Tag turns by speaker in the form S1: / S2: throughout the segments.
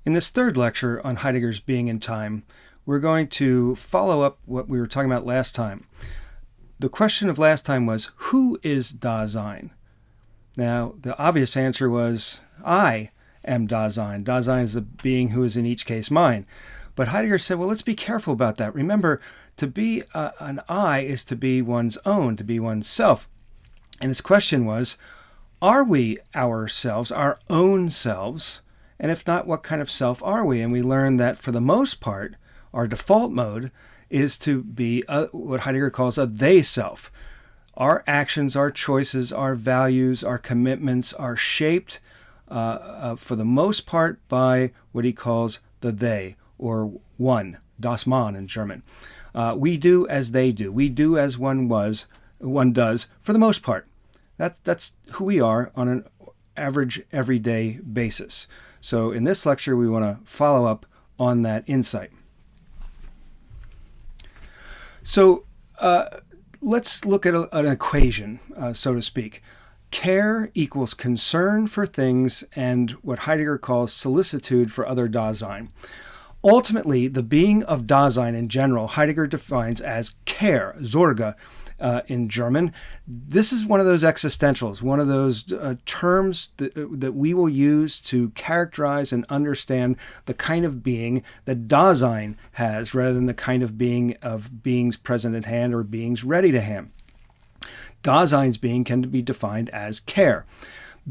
S1: In this third lecture on Heidegger's Being and Time, we're going to follow up what we were talking about last time. The question of last time was, who is Dasein? Now, the obvious answer was, I am Dasein. Dasein is the being who is in each case mine. But Heidegger said, well, let's be careful about that. Remember, to be an I is to be one's own, to be one's self. And his question was, are we ourselves, our own selves? And if not, what kind of self are we? And we learned that for the most part, our default mode is to be what Heidegger calls a they self. Our actions, our choices, our values, our commitments are shaped for the most part by what he calls the they, or one, das Man in German. We do as they do. We do as one does for the most part. That's who we are on an average everyday basis. So in this lecture, we want to follow up on that insight. So let's look at an equation, so to speak. Care equals concern for things and what Heidegger calls solicitude for other Dasein. Ultimately, the being of Dasein in general, Heidegger defines as care, Sorge, in German. This is one of those existentials, one of those terms that we will use to characterize and understand the kind of being that Dasein has, rather than the kind of being of beings present at hand or beings ready to hand. Dasein's being can be defined as care.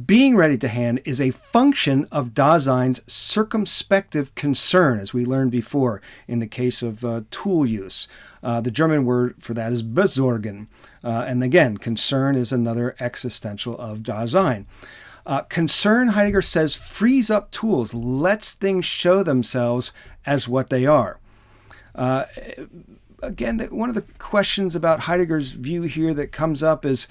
S1: Being ready to hand is a function of Dasein's circumspective concern, as we learned before in the case of tool use. The German word for that is besorgen. And again, concern is another existential of Dasein. Concern, Heidegger says, frees up tools, lets things show themselves as what they are. Again, one of the questions about Heidegger's view here that comes up is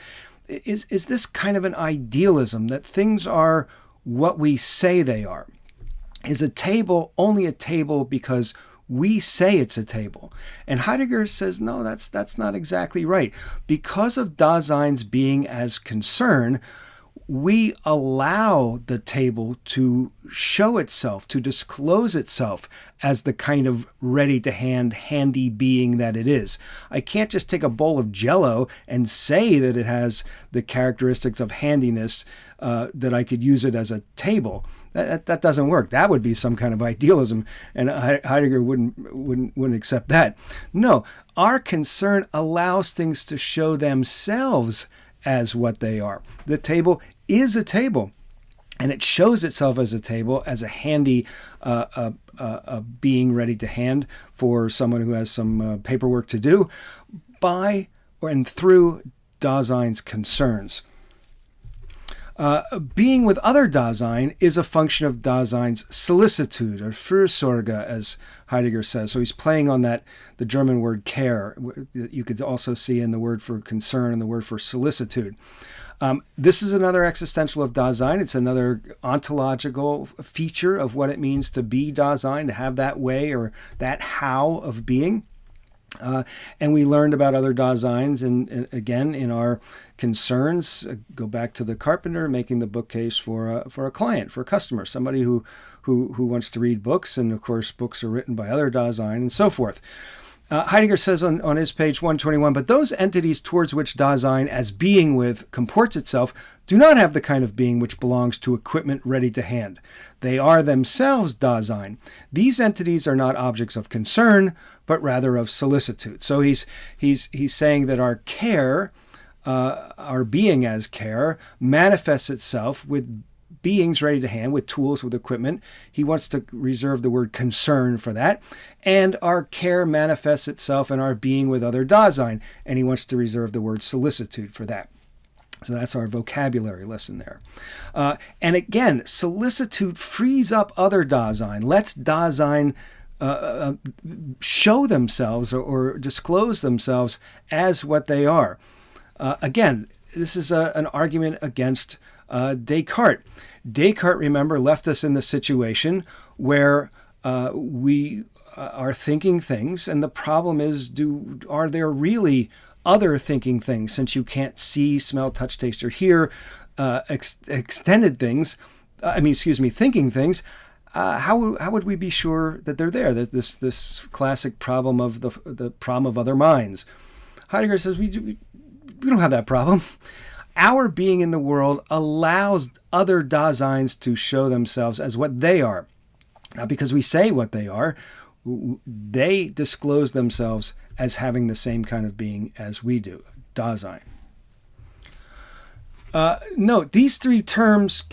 S1: this kind of an idealism that things are what we say they are? Is a table only a table because we say it's a table? And Heidegger says, no, that's not exactly right. Because of Dasein's being as concern, we allow the table to show itself, to disclose itself as the kind of ready-to-hand, handy being that it is. I can't just take a bowl of Jell-O and say that it has the characteristics of handiness, that I could use it as a table. That doesn't work. That would be some kind of idealism, and Heidegger wouldn't accept that. No, our concern allows things to show themselves as what they are. The table is a table, and it shows itself as a table, as a handy being ready to hand for someone who has some paperwork to do, by and through Dasein's concerns. Being with other Dasein is a function of Dasein's solicitude, or Fürsorge, as Heidegger says. So he's playing on the German word care. You could also see in the word for concern and the word for solicitude. This is another existential of Dasein. It's another ontological feature of what it means to be Dasein, to have that way or that how of being. And we learned about other Daseins, and again, in our concerns, go back to the carpenter making the bookcase for a client, for a customer, somebody who wants to read books, and of course, books are written by other Dasein, and so forth. Heidegger says on his page 121, but those entities towards which Dasein as being with comports itself do not have the kind of being which belongs to equipment ready to hand. They are themselves Dasein. These entities are not objects of concern, but rather of solicitude. So he's saying that our care, our being as care, manifests itself with beings ready to hand, with tools, with equipment. He wants to reserve the word concern for that. And our care manifests itself in our being with other Dasein, and he wants to reserve the word solicitude for that. So that's our vocabulary lesson there. And again, solicitude frees up other Dasein, lets Dasein show themselves or disclose themselves as what they are. Again, this is an argument against Descartes. Descartes, remember, left us in the situation where we are thinking things, and the problem is, are there really other thinking things? Since you can't see, smell, touch, taste, or hear extended things, thinking things, how would we be sure that they're there? That this classic problem of the problem of other minds. Heidegger says we don't have that problem. Our being in the world allows other Daseins to show themselves as what they are. Not because we say what they are, they disclose themselves as having the same kind of being as we do, Dasein. Note, these three terms,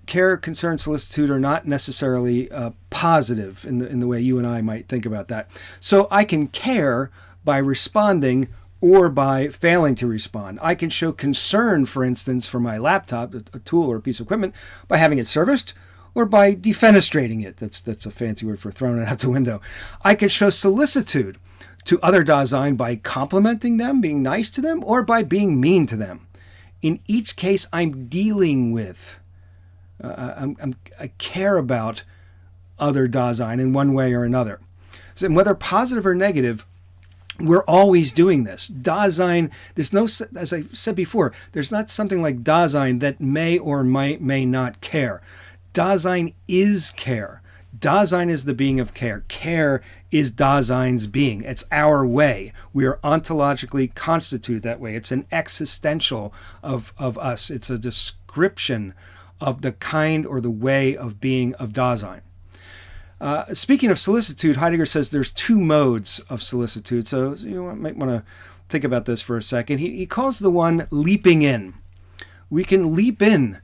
S1: care, concern, solicitude, are not necessarily positive in the way you and I might think about that. So I can care by responding or by failing to respond. I can show concern, for instance, for my laptop, a tool or a piece of equipment, by having it serviced or by defenestrating it. That's a fancy word for throwing it out the window. I can show solicitude to other Dasein by complimenting them, being nice to them, or by being mean to them. In each case, I'm dealing with, I care about other Dasein in one way or another. So, and whether positive or negative, we're always doing this. Dasein, there's no, as I said before, there's not something like Dasein that may or may not care. Dasein is care. Dasein is the being of care. Care is Dasein's being. It's our way. We are ontologically constituted that way. It's an existential of us. It's a description of the kind or the way of being of Dasein. Speaking of solicitude, Heidegger says there's two modes of solicitude. So you might want to think about this for a second. He calls the one leaping in. We can leap in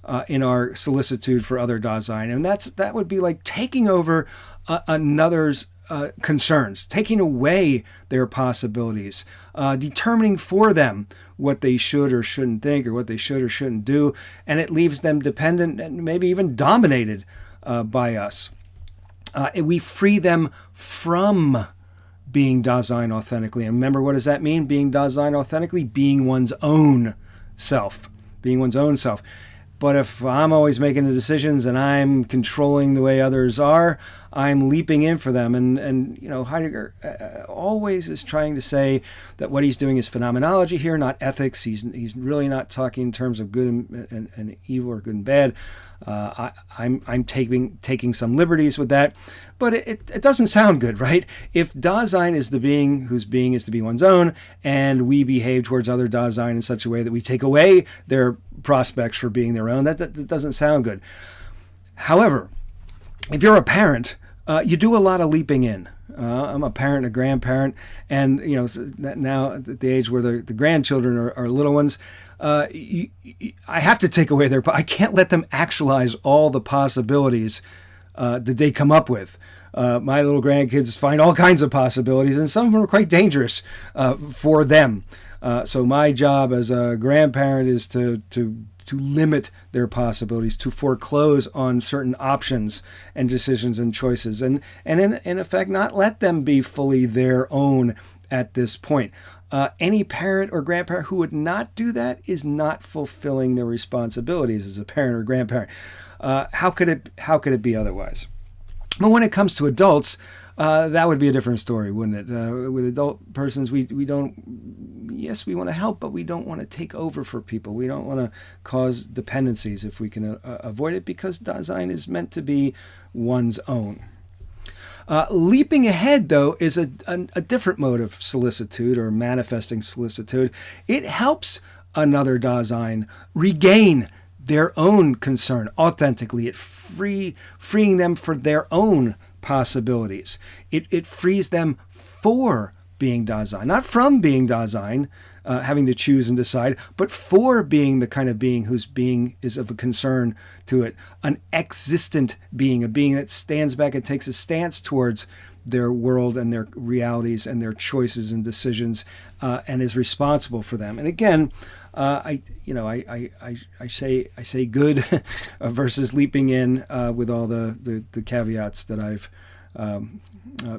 S1: our solicitude for other Dasein, and that would be like taking over another's concerns, taking away their possibilities, determining for them what they should or shouldn't think, or what they should or shouldn't do, and it leaves them dependent and maybe even dominated by us. We free them from being Dasein authentically. And remember, what does that mean? Being Dasein authentically? Being one's own self. Being one's own self. But if I'm always making the decisions and I'm controlling the way others are, I'm leaping in for them. And Heidegger always is trying to say that what he's doing is phenomenology here, not ethics. He's really not talking in terms of good and evil or good and bad. I'm taking some liberties with that, but it doesn't sound good, right? If Dasein is the being whose being is to be one's own, and we behave towards other Dasein in such a way that we take away their prospects for being their own, that doesn't sound good. However, if you're a parent, you do a lot of leaping in. I'm a parent, a grandparent, and now at the age where the grandchildren are little ones, I have to take away I can't let them actualize all the possibilities that they come up with. My little grandkids find all kinds of possibilities, and some of them are quite dangerous for them. So my job as a grandparent is to limit their possibilities, to foreclose on certain options and decisions and choices, and in effect not let them be fully their own at this point. Any parent or grandparent who would not do that is not fulfilling their responsibilities as a parent or grandparent. How could it be otherwise? But when it comes to adults, that would be a different story, wouldn't it? With adult persons, we don't. Yes, we want to help, but we don't want to take over for people. We don't want to cause dependencies if we can avoid it, because Dasein is meant to be one's own. Leaping ahead, though, is a different mode of solicitude or manifesting solicitude. It helps another Dasein regain their own concern authentically. It freeing them for their own possibilities. It frees them for being Dasein, not from being Dasein, having to choose and decide, but for being the kind of being whose being is of a concern to it, an existent being, a being that stands back and takes a stance towards their world and their realities and their choices and decisions, and is responsible for them. And again, I say good versus leaping in with all the caveats that I've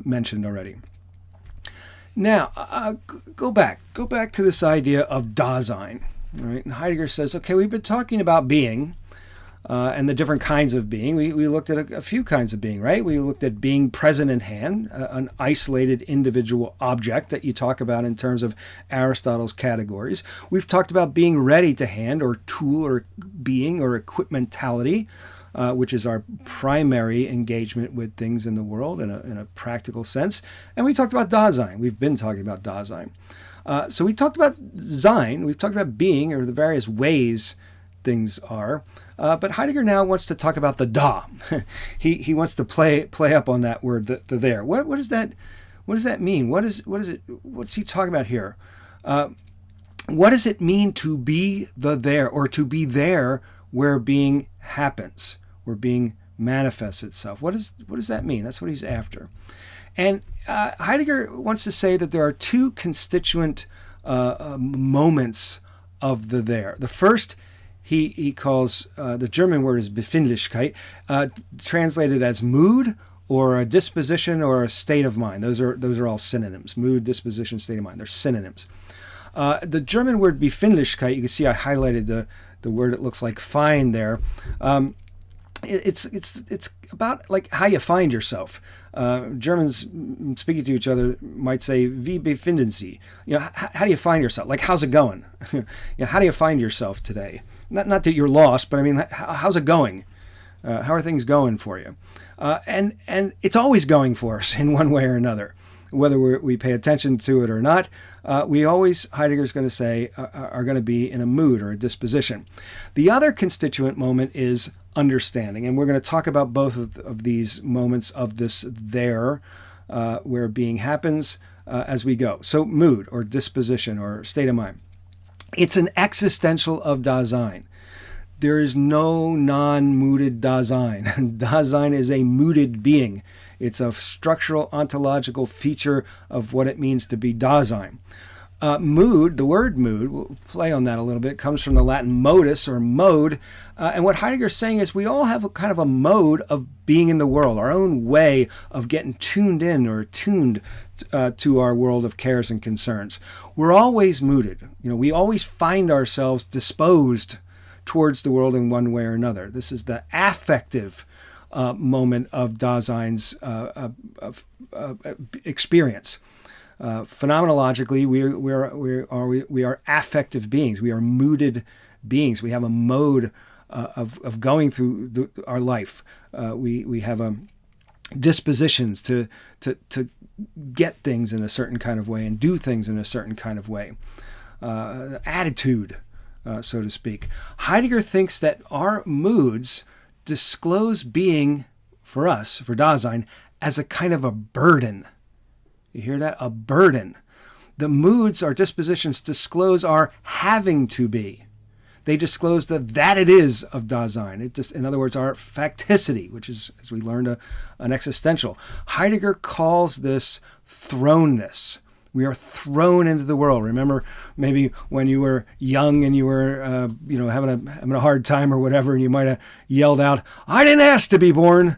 S1: mentioned already. Now, go back to this idea of Dasein. Right? And Heidegger says, okay, we've been talking about being and the different kinds of being. We looked at a few kinds of being, right? We looked at being present in hand, an isolated individual object that you talk about in terms of Aristotle's categories. We've talked about being ready to hand, or tool, or being, or equipmentality. which is our primary engagement with things in the world in a practical sense. And we talked about Dasein. We've been talking about Dasein. So we talked about Sein. We've talked about being, or the various ways things are. But Heidegger now wants to talk about the Da. he wants to play up on that word, the there. What does that mean? What's he talking about here? What does it mean to be the there, or to be there where being happens, where being manifests itself? What does that mean? That's what he's after. And Heidegger wants to say that there are two constituent moments of the there. The first he calls, the German word is Befindlichkeit, translated as mood or a disposition or a state of mind. Those are all synonyms. Mood, disposition, state of mind. They're synonyms. The German word Befindlichkeit, you can see I highlighted the word that looks like find there. It's about like how you find yourself. Germans speaking to each other might say, "Wie befinden Sie?" How do you find yourself? Like, how's it going? How do you find yourself today? Not that you're lost, but I mean, how's it going? How are things going for you? And it's always going for us in one way or another, whether we pay attention to it or not. We always, Heidegger's going to say, are going to be in a mood or a disposition. The other constituent moment is understanding, and we're going to talk about both of these moments of this there, where being happens as we go. So mood or disposition or state of mind. It's an existential of Dasein. There is no non-mooded Dasein. Dasein is a mooded being. It's a structural ontological feature of what it means to be Dasein. Mood, the word mood, we'll play on that a little bit, comes from the Latin modus or mode. And what Heidegger's saying is we all have a kind of a mode of being in the world, our own way of getting tuned in or attuned to our world of cares and concerns. We're always mooded. We always find ourselves disposed towards the world in one way or another. This is the affective moment of Dasein's experience. Phenomenologically, we are affective beings. We are mooded beings. We have a mode of going through our life. We have dispositions to get things in a certain kind of way and do things in a certain kind of way. Attitude, so to speak. Heidegger thinks that our moods disclose being, for us, for Dasein, as a kind of a burden. You hear that? A burden. The moods, our dispositions, disclose our having to be. They disclose that it is of Dasein. In other words, our facticity, which is, as we learned, an existential. Heidegger calls this thrownness. We are thrown into the world. Remember, maybe when you were young and you were, having a hard time or whatever, and you might have yelled out, "I didn't ask to be born."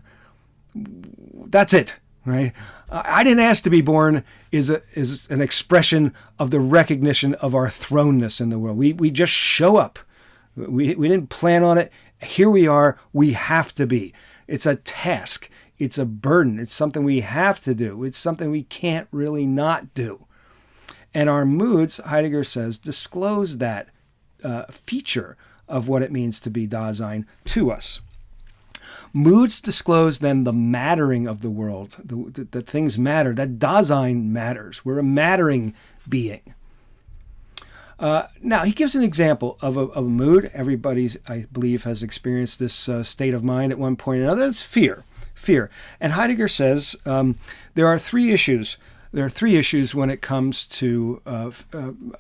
S1: That's it, right? "I didn't ask to be born" is an expression of the recognition of our thrownness in the world. We just show up. We didn't plan on it. Here we are. We have to be. It's a task. It's a burden. It's something we have to do. It's something we can't really not do. And our moods, Heidegger says, disclose that feature of what it means to be Dasein to us. Moods disclose then the mattering of the world, that things matter, that Dasein matters. We're a mattering being. Now, he gives an example of a mood. Everybody, I believe, has experienced this state of mind at one point or another. It's fear. And Heidegger says there are three issues. There are three issues when it comes to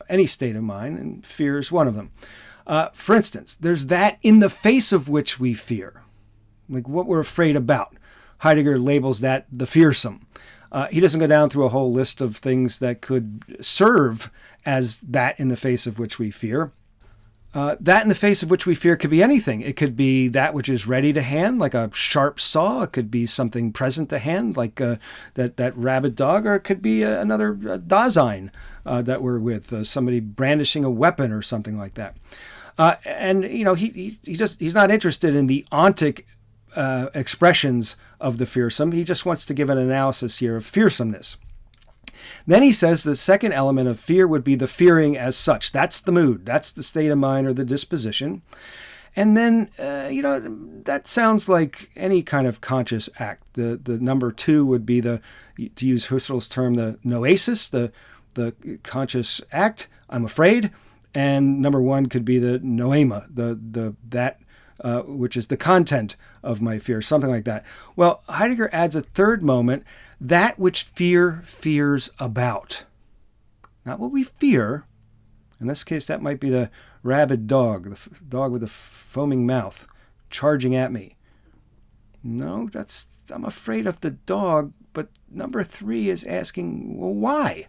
S1: any state of mind, and fear is one of them. For instance, there's that in the face of which we fear, like what we're afraid about. Heidegger labels that the fearsome. He doesn't go down through a whole list of things that could serve as that in the face of which we fear. That in the face of which we fear could be anything. It could be that which is ready to hand, like a sharp saw. It could be something present to hand, like that rabid dog, or it could be another Dasein that we're with, somebody brandishing a weapon or something like that. And he's not interested in the ontic expressions of the fearsome. He just wants to give an analysis here of fearsomeness. Then he says the second element of fear would be the fearing as such. That's the mood. That's the state of mind or the disposition. And then, that sounds like any kind of conscious act. The number 2 would be to use Husserl's term, the noesis, the conscious act, I'm afraid. And number 1 could be the noema, which is the content of my fear, something like that. Well, Heidegger adds a third moment, that which fear fears about. Not what we fear. In this case, that might be the rabid dog, the dog with the foaming mouth, charging at me. No, I'm afraid of the dog, but number 3 is asking, well, why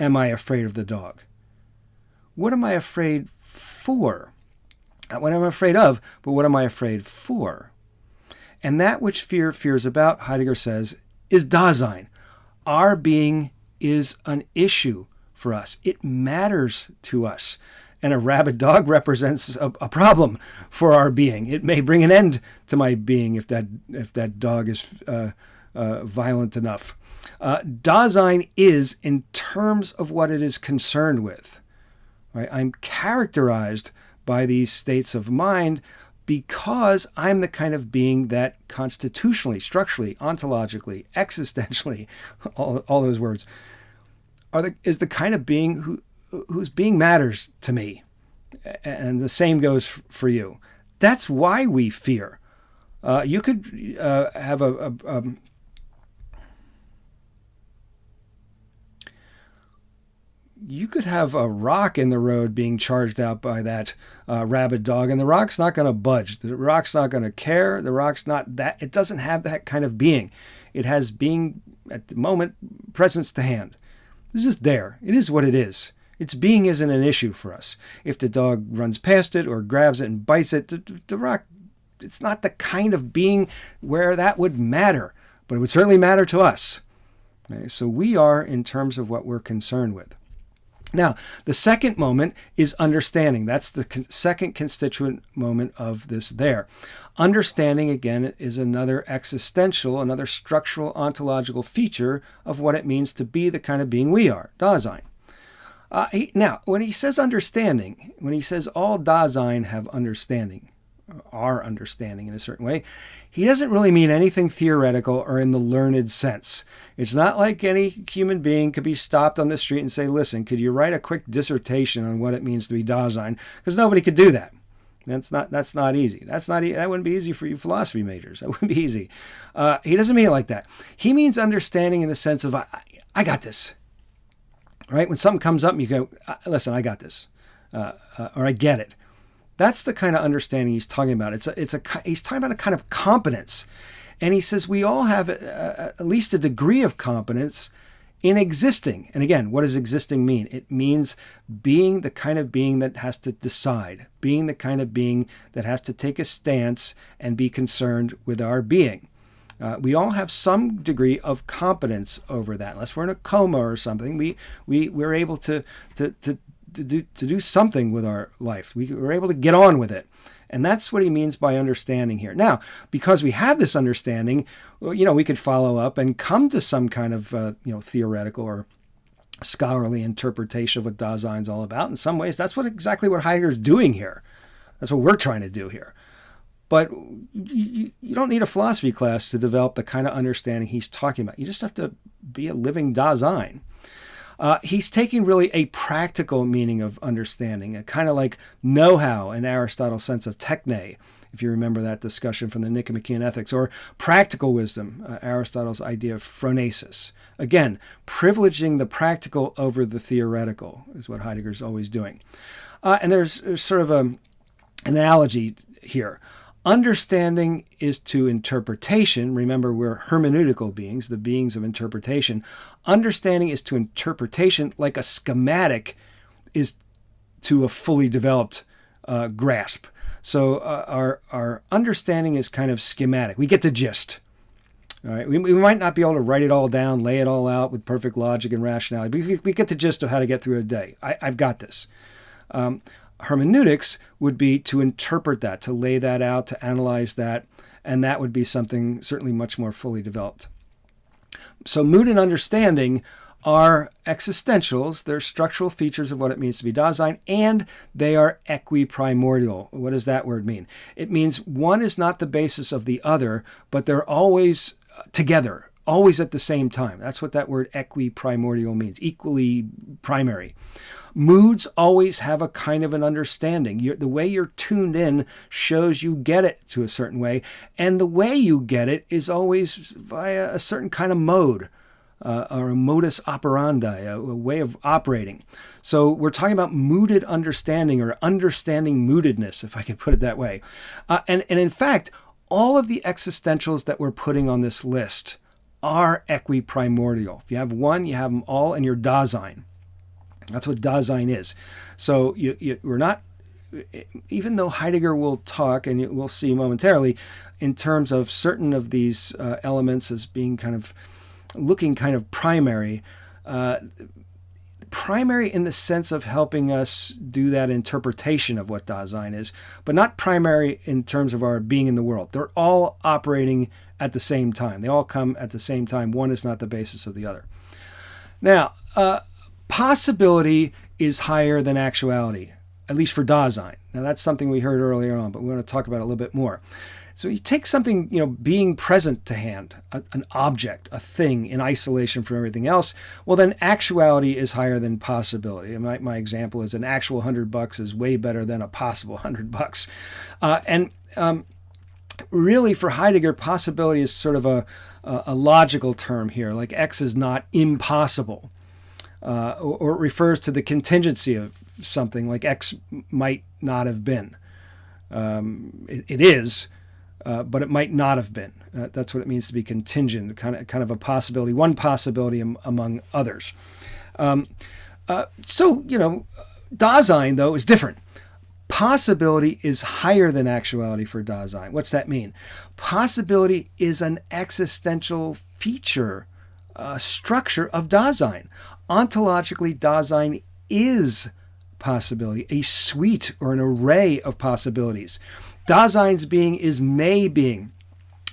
S1: am I afraid of the dog? What am I afraid for? Not what I'm afraid of, but what am I afraid for? And that which fear fears about, Heidegger says, is Dasein. Our being is an issue for us. It matters to us. And a rabid dog represents a problem for our being. It may bring an end to my being if that dog is violent enough. Dasein is in terms of what it is concerned with. Right? I'm characterized by these states of mind because I'm the kind of being that constitutionally, structurally, ontologically, existentially, all those words, is the kind of being whose being matters to me. And the same goes for you. That's why we fear. You could have you could have a rock in the road being charged out by that rabid dog, and the rock's not going to budge. The rock's not going to care. The rock's not that. It doesn't have that kind of being. It has being at the moment, presence to hand. It's just there. It is what it is. Its being isn't an issue for us. If the dog runs past it or grabs it and bites it, the rock, it's not the kind of being where that would matter, but it would certainly matter to us. Okay? So we are in terms of what we're concerned with. Now, the second moment is understanding. That's the second constituent moment of this there. Understanding, again, is another existential, another structural ontological feature of what it means to be the kind of being we are, Dasein. Now, when he says understanding, when he says all Dasein have understanding, are understanding in a certain way, he doesn't really mean anything theoretical or in the learned sense. It's not like any human being could be stopped on the street and say, listen, could you write a quick dissertation on what it means to be Dasein? Because nobody could do that. That's not easy. That wouldn't be easy for you philosophy majors. That wouldn't be easy. He doesn't mean it like that. He means understanding in the sense of, I got this. Right? When something comes up, you go, listen, I got this. Or I get it. That's the kind of understanding he's talking about. He's talking about a kind of competence. And he says we all have at least a degree of competence in existing. And again, what does existing mean? It means being the kind of being that has to decide, being the kind of being that has to take a stance and be concerned with our being. We all have some degree of competence over that. Unless we're in a coma or something, we're able to do something with our life. We're able to get on with it. And that's what he means by understanding here. Now, because we have this understanding, we could follow up and come to some kind of theoretical or scholarly interpretation of what Dasein's all about. In some ways, that's exactly what Heidegger's doing here. That's what we're trying to do here. But you don't need a philosophy class to develop the kind of understanding he's talking about. You just have to be a living Dasein. He's taking really a practical meaning of understanding, a kind of like know-how in Aristotle's sense of techne, if you remember that discussion from the Nicomachean Ethics, or practical wisdom, Aristotle's idea of phronesis. Again, privileging the practical over the theoretical is what Heidegger's always doing. And there's sort of an analogy here. Understanding is to interpretation. Remember, we're hermeneutical beings, the beings of interpretation. Understanding is to interpretation like a schematic is to a fully developed grasp. So our understanding is kind of schematic. We get the gist. All right. We might not be able to write it all down, lay it all out with perfect logic and rationality, but we get the gist of how to get through a day. I've got this. Hermeneutics would be to interpret that, to lay that out, to analyze that, and that would be something certainly much more fully developed. So mood and understanding are existentials. They're structural features of what it means to be Dasein, and they are equiprimordial. What does that word mean? It means one is not the basis of the other, but they're always together, always at the same time. That's what that word equiprimordial means, equally primary. Moods always have a kind of an understanding. The way you're tuned in shows you get it to a certain way, and the way you get it is always via a certain kind of mode. Or a modus operandi, a way of operating. So we're talking about mooded understanding or understanding moodedness, if I could put it that way. And in fact, all of the existentials that we're putting on this list are equiprimordial. If you have one, you have them all, and you're Dasein. That's what Dasein is. So we're not, even though Heidegger will talk, and we'll see momentarily, in terms of certain of these elements as being kind of looking kind of primary, primary in the sense of helping us do that interpretation of what Dasein is, but not primary in terms of our being in the world. They're all operating at the same time. They all come at the same time. One is not the basis of the other. Now, possibility is higher than actuality, at least for Dasein. Now, that's something we heard earlier on, but we want to talk about it a little bit more. So you take something, being present to hand, an object, a thing in isolation from everything else, well, then actuality is higher than possibility. And my example is an actual $100 is way better than a possible $100. Really, for Heidegger, possibility is sort of a logical term here, like X is not impossible, or it refers to the contingency of something, like X might not have been. It is. But it might not have been. That's what it means to be contingent, kind of a possibility, one possibility among others. Dasein, though, is different. Possibility is higher than actuality for Dasein. What's that mean? Possibility is an existential feature, structure of Dasein. Ontologically, Dasein is possibility, a suite or an array of possibilities. Dasein's being is may being,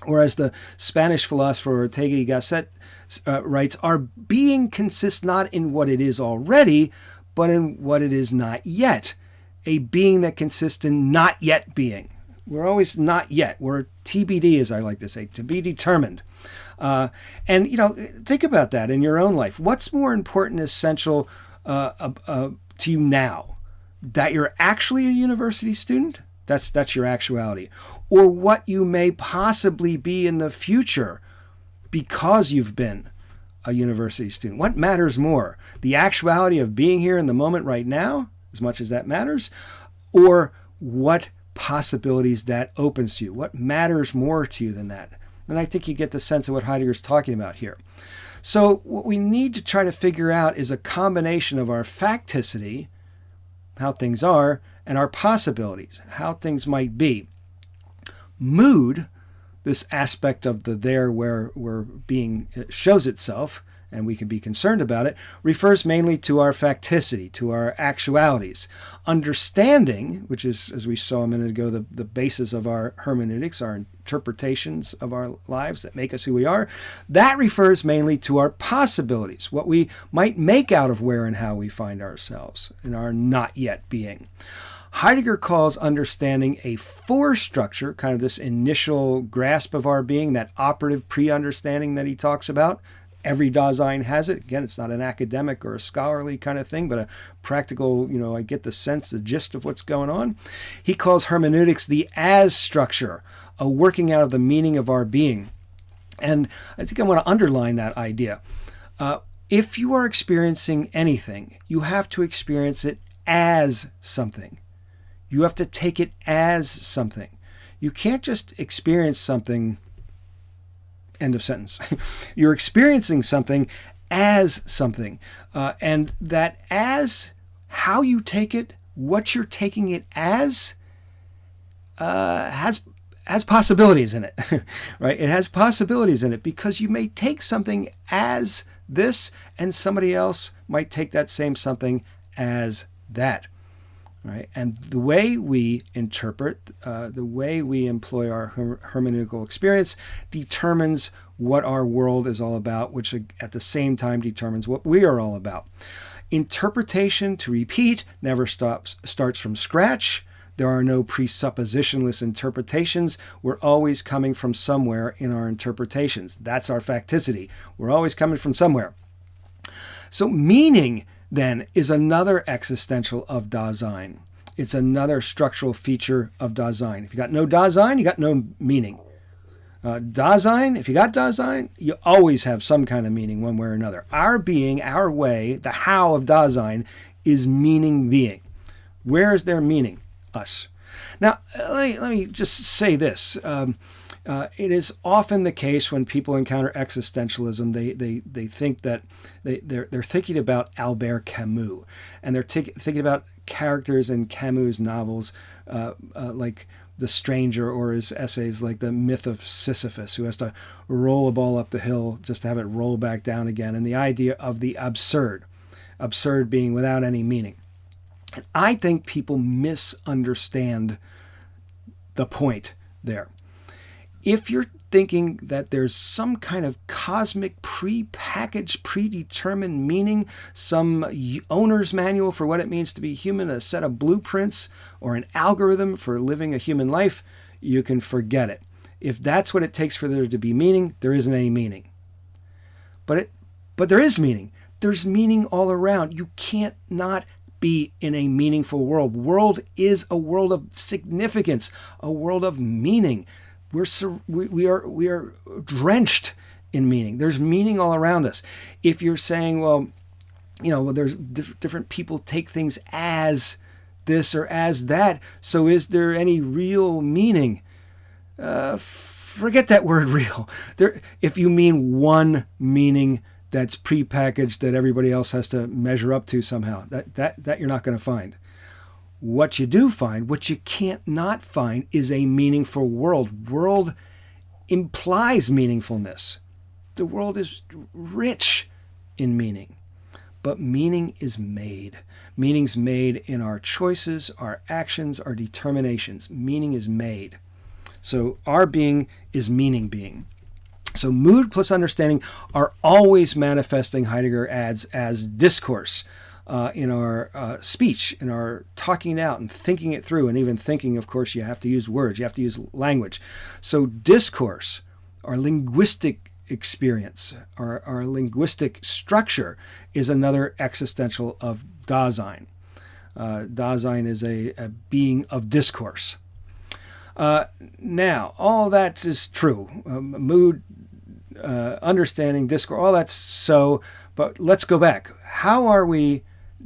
S1: or as the Spanish philosopher Ortega y Gasset writes, our being consists not in what it is already, but in what it is not yet. A being that consists in not yet being. We're always not yet. We're TBD, as I like to say, to be determined. Think about that in your own life. What's more important, essential to you now? That you're actually a university student? That's your actuality. Or what you may possibly be in the future because you've been a university student. What matters more? The actuality of being here in the moment right now, as much as that matters, or what possibilities that opens to you? What matters more to you than that? And I think you get the sense of what Heidegger's talking about here. So what we need to try to figure out is a combination of our facticity, how things are, and our possibilities, how things might be. Mood, this aspect of the there where being shows itself, and we can be concerned about it, refers mainly to our facticity, to our actualities. Understanding, which is, as we saw a minute ago, the basis of our hermeneutics, our interpretations of our lives that make us who we are, that refers mainly to our possibilities, what we might make out of where and how we find ourselves in our not yet being. Heidegger calls understanding a forestructure, kind of this initial grasp of our being, that operative pre-understanding that he talks about. Every Dasein has it. Again, it's not an academic or a scholarly kind of thing, but a practical, I get the sense, the gist of what's going on. He calls hermeneutics the as structure, a working out of the meaning of our being. And I think I want to underline that idea. If you are experiencing anything, you have to experience it as something. You have to take it as something. You can't just experience something, end of sentence. You're experiencing something as something. And that as, how you take it, what you're taking it as, has possibilities in it, right? It has possibilities in it because you may take something as this and somebody else might take that same something as that. right? And the way we interpret, the way we employ our hermeneutical experience determines what our world is all about, which at the same time determines what we are all about. Interpretation, to repeat, never starts from scratch. There are no presuppositionless interpretations. We're always coming from somewhere in our interpretations. That's our facticity. We're always coming from somewhere. So meaning, then, is another existential of Dasein. It's another structural feature of Dasein. If you got no Dasein, you got no meaning. Dasein, if you got Dasein, you always have some kind of meaning one way or another. Our being, our way, the how of Dasein is meaning being. Where is their meaning? Us. Now, let me just say this. It is often the case when people encounter existentialism, they think that they're thinking about Albert Camus, and they're thinking about characters in Camus' novels like The Stranger, or his essays like The Myth of Sisyphus, who has to roll a ball up the hill just to have it roll back down again, and the idea of the absurd being without any meaning. And I think people misunderstand the point there. If you're thinking that there's some kind of cosmic, pre-packaged, predetermined meaning, some owner's manual for what it means to be human, a set of blueprints, or an algorithm for living a human life, you can forget it. If that's what it takes for there to be meaning, there isn't any meaning. But there is meaning. There's meaning all around. You can't not be in a meaningful world. World is a world of significance, a world of meaning. We are drenched in meaning. There's meaning all around us. If you're saying, well, there's different people take things as this or as that, so is there any real meaning? Forget that word real. If you mean one meaning that's prepackaged that everybody else has to measure up to somehow, that you're not going to find. What you do find, what you can't not find, is a meaningful world. World implies meaningfulness. The world is rich in meaning. But meaning is made. Meaning's made in our choices, our actions, our determinations. Meaning is made. So our being is meaning being. So mood plus understanding are always manifesting, Heidegger adds, as discourse in our speech, in our talking out and thinking it through. And even thinking, of course, you have to use words, you have to use language. So discourse, our linguistic experience, our linguistic structure, is another existential of Dasein. Dasein is a being of discourse. Now, all that is true. Mood, understanding, discourse, all that's so, but let's go back. How are we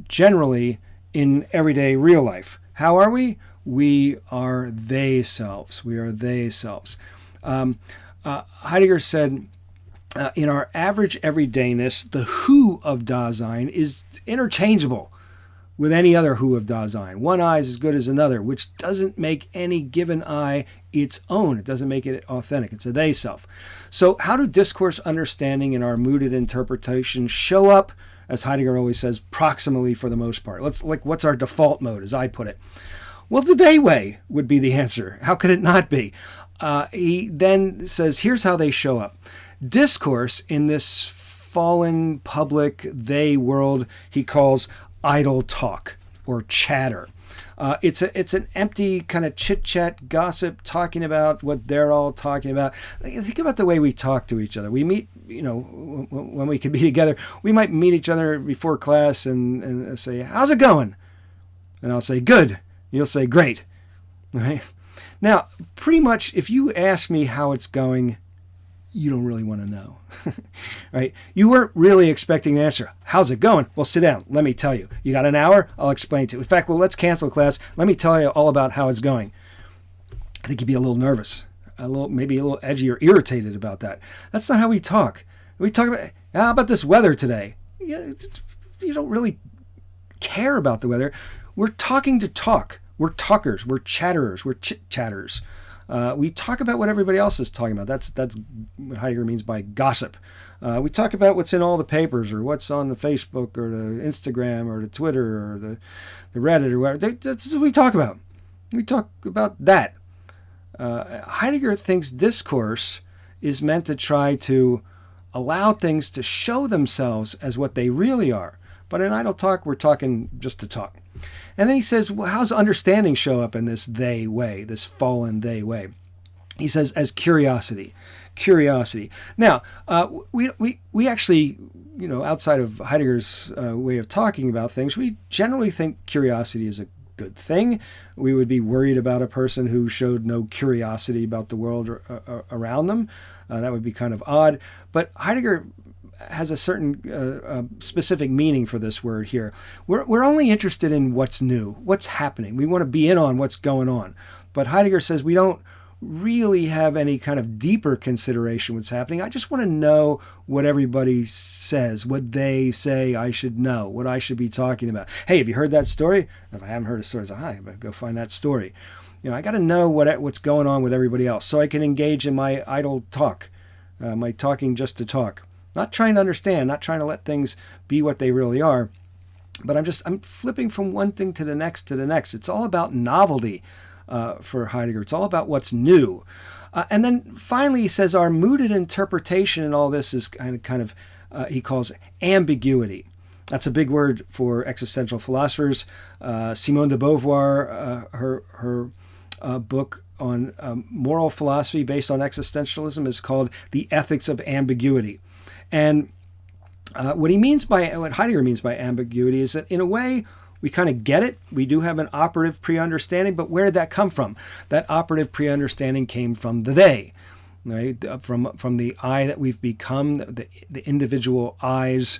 S1: generally in everyday real life? How are we? We are they selves. We are they selves. Heidegger said, in our average everydayness, the who of Dasein is interchangeable with any other who of Dasein. One I is as good as another, which doesn't make any given I its own. It doesn't make it authentic. It's a they self. So how do discourse, understanding, and our mooded interpretation show up, as Heidegger always says, proximally for the most part? What's our default mode, as I put it? Well, the they way would be the answer. How could it not be? He then says, here's how they show up. Discourse in this fallen public they world he calls idle talk or chatter. It's an empty kind of chit-chat, gossip, talking about what they're all talking about. Think about the way we talk to each other. We meet, when we can be together, we might meet each other before class and say, how's it going? And I'll say, good. You'll say, great. Right? Now, pretty much if you ask me how it's going, you don't really want to know, right? You weren't really expecting an answer. How's it going? Well, sit down. Let me tell you. You got an hour? I'll explain to you. In fact, let's cancel class. Let me tell you all about how it's going. I think you'd be a little nervous, maybe a little edgy or irritated about that. That's not how we talk. We talk about, how about this weather today? You don't really care about the weather. We're talking to talk. We're talkers. We're chatterers. We're chit-chatters. We talk about what everybody else is talking about. That's what Heidegger means by gossip. We talk about what's in all the papers, or what's on the Facebook, or the Instagram, or the Twitter, or the Reddit, or whatever. That's what we talk about. We talk about that. Heidegger thinks discourse is meant to try to allow things to show themselves as what they really are. But in idle talk, we're talking just to talk. And then he says, well, how's understanding show up in this they way, this fallen they way? He says, as curiosity. Curiosity. Now, we actually, outside of Heidegger's way of talking about things, we generally think curiosity is a good thing. We would be worried about a person who showed no curiosity about the world around them. That would be kind of odd. But Heidegger has a certain specific meaning for this word here. We're only interested in what's new, what's happening. We want to be in on what's going on. But Heidegger says we don't really have any kind of deeper consideration what's happening. I just want to know what everybody says, what they say I should know, what I should be talking about. Hey, have you heard that story? If I haven't heard a story, I better go find that story. I got to know what's going on with everybody else so I can engage in my idle talk, my talking just to talk. Not trying to understand, not trying to let things be what they really are, but I'm flipping from one thing to the next to the next. It's all about novelty for Heidegger. It's all about what's new. And then finally he says our mooted interpretation in all this is kind of he calls ambiguity. That's a big word for existential philosophers. Simone de Beauvoir, her book on moral philosophy based on existentialism is called The Ethics of Ambiguity. And what Heidegger means by ambiguity is that in a way we kind of get it. We do have an operative pre-understanding, but where did that come from? That operative pre-understanding came from the they, right? From the I that we've become, the individual I's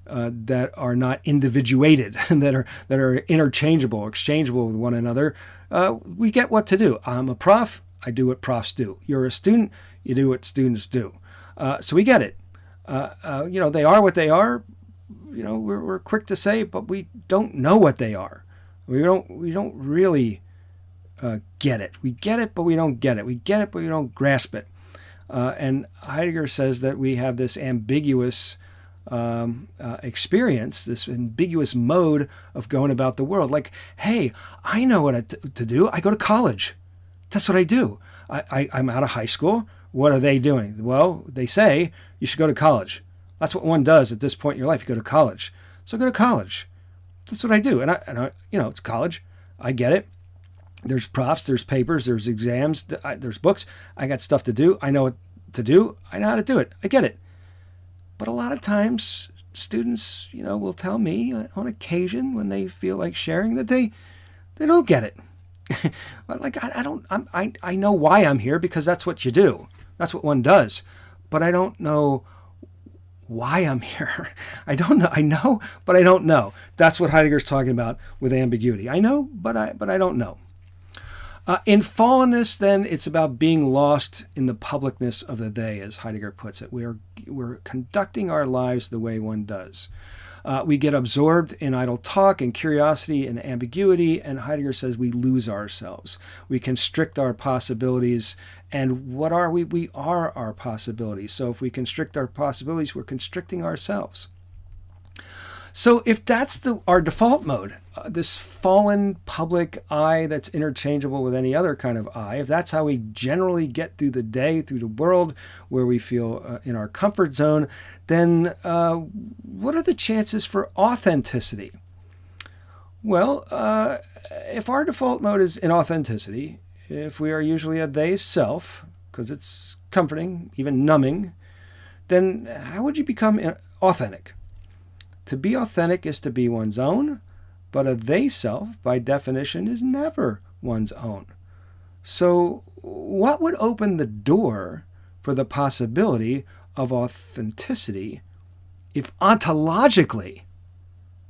S1: that are not individuated, that are interchangeable, exchangeable with one another. We get what to do. I'm a prof. I do what profs do. You're a student. You do what students do. So we get it. They are what they are. We're quick to say, but we don't know what they are. We don't really get it. We get it, but we don't get it. We get it, but we don't grasp it. And Heidegger says that we have this ambiguous experience, this ambiguous mode of going about the world. Like, hey, I know what to do. I go to college. That's what I do. I'm out of high school. What are they doing? Well, they say you should go to college. That's what one does at this point in your life. You go to college. So go to college. That's what I do. And I it's college. I get it. There's profs, there's papers, there's exams, there's books. I got stuff to do. I know what to do. I know how to do it. I get it. But a lot of times students, will tell me on occasion when they feel like sharing that they don't get it. Like, I know why I'm here because that's what you do. That's what one does. But I don't know why I'm here. I don't know. I know, but I don't know. That's what Heidegger's talking about with ambiguity. I know, but I don't know. In Fallenness, then, it's about being lost in the publicness of the they, as Heidegger puts it. We're conducting our lives the way one does. We get absorbed in idle talk and curiosity and ambiguity, and Heidegger says we lose ourselves. We constrict our possibilities, and what are we? We are our possibilities. So if we constrict our possibilities, we're constricting ourselves. So if that's our default mode, this fallen public I that's interchangeable with any other kind of I, if that's how we generally get through the day, through the world, where we feel in our comfort zone, then what are the chances for authenticity? Well, if our default mode is inauthenticity, if we are usually a they self, because it's comforting, even numbing, then how would you become authentic? To be authentic is to be one's own, but a they self, by definition, is never one's own. So what would open the door for the possibility of authenticity if ontologically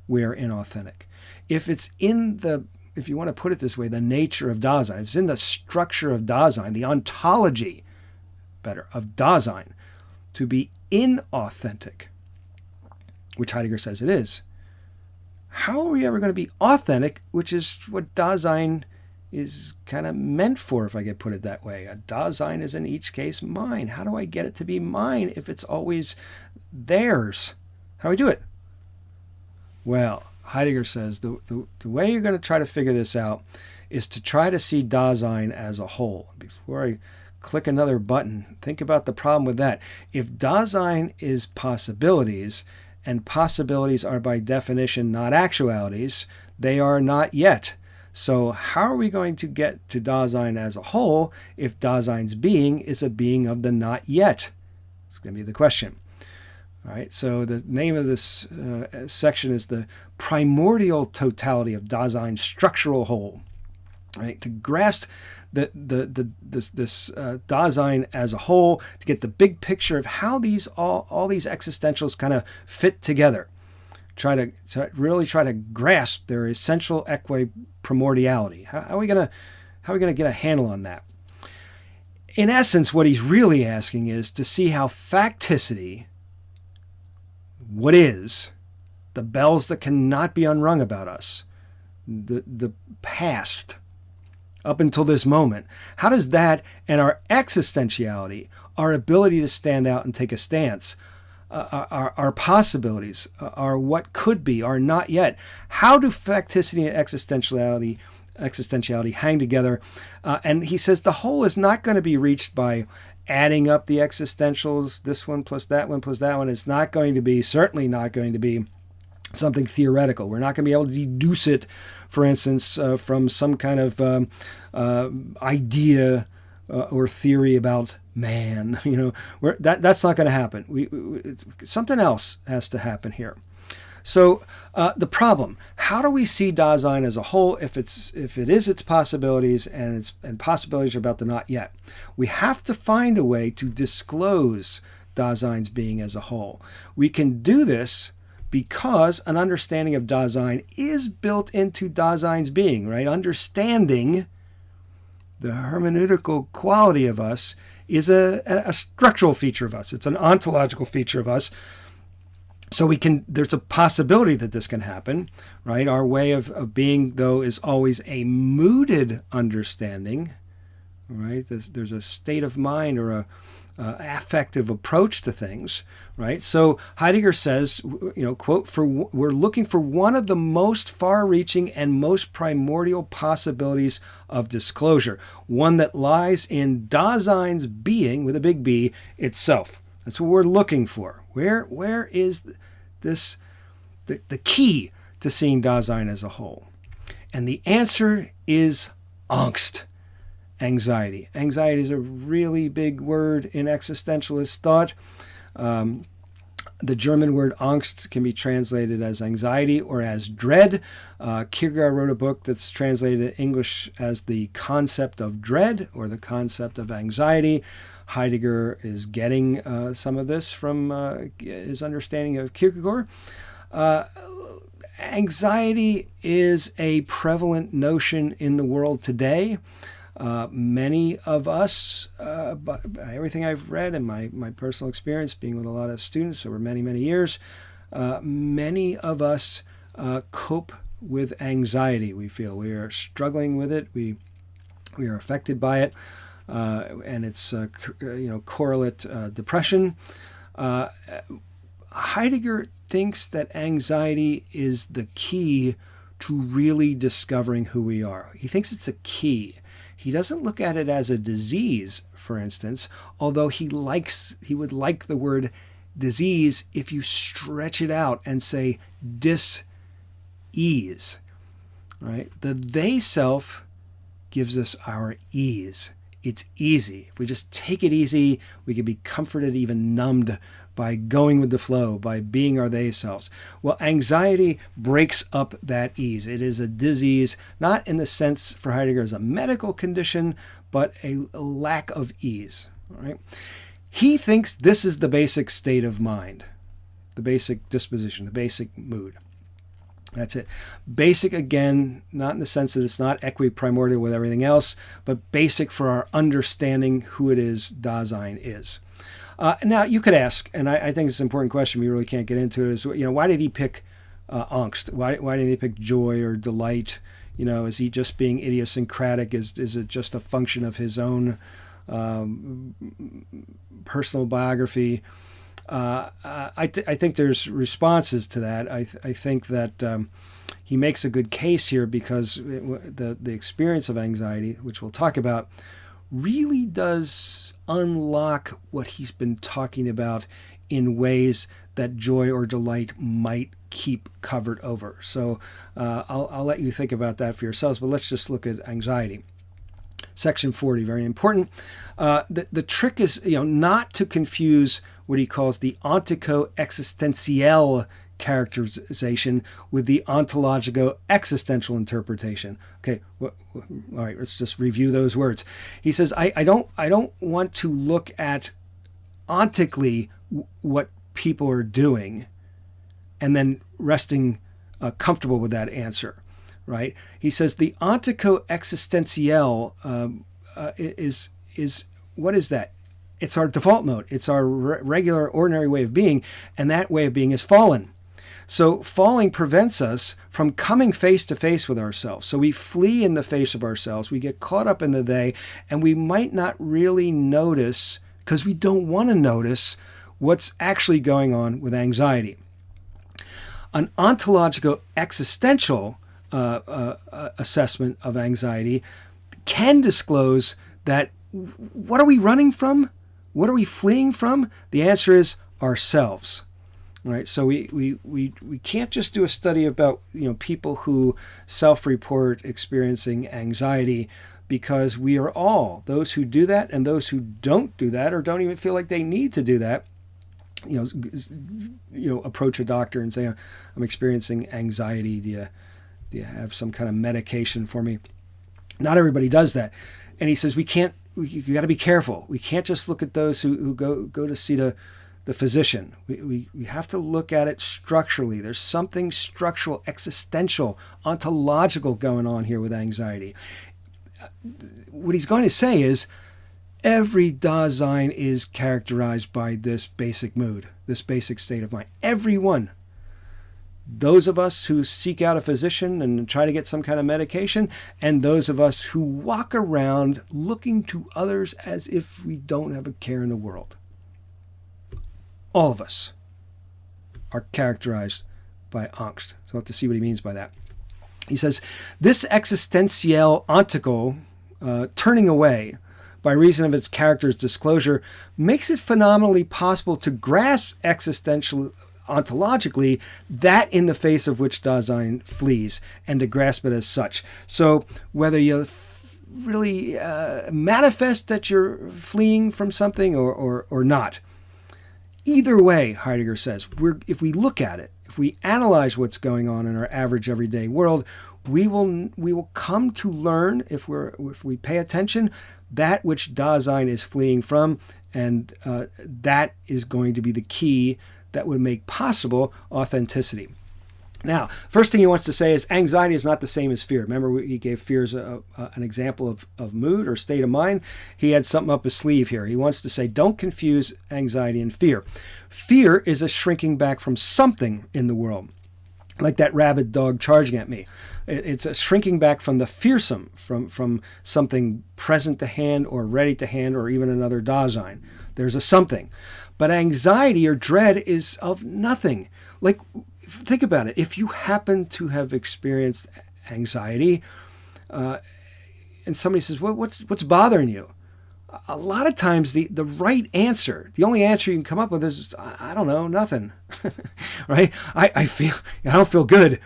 S1: we're inauthentic? If it's if you want to put it this way, the nature of Dasein, if it's in the structure of Dasein, the ontology, of Dasein, to be inauthentic, which Heidegger says it is, how are we ever going to be authentic, which is what Dasein is kind of meant for, if I could put it that way. A Dasein is in each case mine. How do I get it to be mine if it's always theirs? How do we do it? Well, Heidegger says the way you're going to try to figure this out is to try to see Dasein as a whole. Before I click another button, think about the problem with that. If Dasein is possibilities, and possibilities are by definition not actualities, they are not yet. So how are we going to get to Dasein as a whole if Dasein's being is a being of the not yet? It's going to be the question. All right, so the name of this section is the primordial totality of Dasein's structural whole. Right, to grasp this Dasein as a whole, to get the big picture of how all these existentials kind of fit together. Really try to grasp their essential equiprimordiality. How are we gonna get a handle on that? In essence, what he's really asking is to see how facticity, what is, the bells that cannot be unrung about us, the past up until this moment, how does that and our existentiality, our ability to stand out and take a stance, our possibilities, our what could be, our not yet, how do facticity and existentiality hang together? And he says the whole is not going to be reached by adding up the existentials, this one plus that one plus that one. It's not going to be, certainly not going to be something theoretical. We're not going to be able to deduce it, for instance, from some kind of idea or theory about man. That's not going to happen. Something else has to happen here. So the problem: how do we see Dasein as a whole if it is its possibilities and possibilities are about the not yet? We have to find a way to disclose Dasein's being as a whole. We can do this because an understanding of Dasein is built into Dasein's being, right? Understanding the hermeneutical quality of us is a structural feature of us. It's an ontological feature of us. So there's a possibility that this can happen, right? Our way of being, though, is always a mooded understanding, right? There's a state of mind or a affective approach to things, right? So Heidegger says, quote, we're looking for one of the most far-reaching and most primordial possibilities of disclosure, one that lies in Dasein's being, with a big B, itself. That's what we're looking for. Where is this the key to seeing Dasein as a whole? And the answer is angst. Anxiety. Anxiety is a really big word in existentialist thought. The German word Angst can be translated as anxiety or as dread. Kierkegaard wrote a book that's translated in English as The Concept of Dread or The Concept of Anxiety. Heidegger is getting some of this from his understanding of Kierkegaard. Anxiety is a prevalent notion in the world today. Many of us, by everything I've read and my personal experience being with a lot of students over many, many years, many of us cope with anxiety. We feel we are struggling with it. We are affected by it, and it's correlate depression. Heidegger thinks that anxiety is the key to really discovering who we are. He thinks it's a key. He doesn't look at it as a disease, for instance, although he would like the word disease if you stretch it out and say dis-ease, right? The they self gives us our ease. It's easy. If we just take it easy, we can be comforted, even numbed by going with the flow, by being our they selves. Well, anxiety breaks up that ease. It is a disease, not in the sense for Heidegger as a medical condition, but a lack of ease. All right? He thinks this is the basic state of mind, the basic disposition, the basic mood. That's it. Basic, again, not in the sense that it's not equiprimordial with everything else, but basic for our understanding who it is Dasein is. Now, you could ask, and I think it's an important question we really can't get into, is why did he pick angst? Why didn't he pick joy or delight? Is he just being idiosyncratic? Is it just a function of his own personal biography? I think there's responses to that. I think that he makes a good case here because the experience of anxiety, which we'll talk about, really does unlock what he's been talking about in ways that joy or delight might keep covered over. So I'll let you think about that for yourselves, but let's just look at anxiety. Section 40, very important. The trick is not to confuse what he calls the ontico-existential characterization with the ontologico-existential interpretation. Okay, all right, let's just review those words. He says, I don't want to look at ontically what people are doing and then resting comfortable with that answer, right? He says the ontico-existential is what is that? It's our default mode. It's our regular, ordinary way of being, and that way of being is fallen. So falling prevents us from coming face to face with ourselves. So we flee in the face of ourselves. We get caught up in the they, and we might not really notice, because we don't want to notice, what's actually going on with anxiety. An ontological existential assessment of anxiety can disclose that what are we running from? What are we fleeing from? The answer is ourselves. Right? So we can't just do a study about people who self-report experiencing anxiety, because we are all, those who do that and those who don't do that or don't even feel like they need to do that, approach a doctor and say, I'm experiencing anxiety. Do you have some kind of medication for me? Not everybody does that. And he says, you got to be careful. We can't just look at those who go to see the physician. We have to look at it structurally. There's something structural, existential, ontological going on here with anxiety. What he's going to say is every Dasein is characterized by this basic mood, this basic state of mind. Everyone. Those of us who seek out a physician and try to get some kind of medication, and those of us who walk around looking to others as if we don't have a care in the world. All of us are characterized by angst. So we'll have to see what he means by that. He says, this existential ontico, turning away by reason of its character's disclosure, makes it phenomenally possible to grasp existential ontologically that in the face of which Dasein flees, and to grasp it as such. So whether you really manifest that you're fleeing from something or not, either way, Heidegger says, if we look at it, if we analyze what's going on in our average everyday world, we will come to learn, if we pay attention, that which Dasein is fleeing from, and that is going to be the key that would make possible authenticity. Now, first thing he wants to say is anxiety is not the same as fear. Remember, he gave fear as an example of mood or state of mind. He had something up his sleeve here. He wants to say, don't confuse anxiety and fear. Fear is a shrinking back from something in the world, like that rabid dog charging at me. It's a shrinking back from the fearsome, from something present to hand or ready to hand, or even another Dasein. There's a something. But anxiety or dread is of nothing. Like, think about it. If you happen to have experienced anxiety, and somebody says, well, what's bothering you? A lot of times the right answer, the only answer you can come up with is, I don't know, nothing. Right? I don't feel good.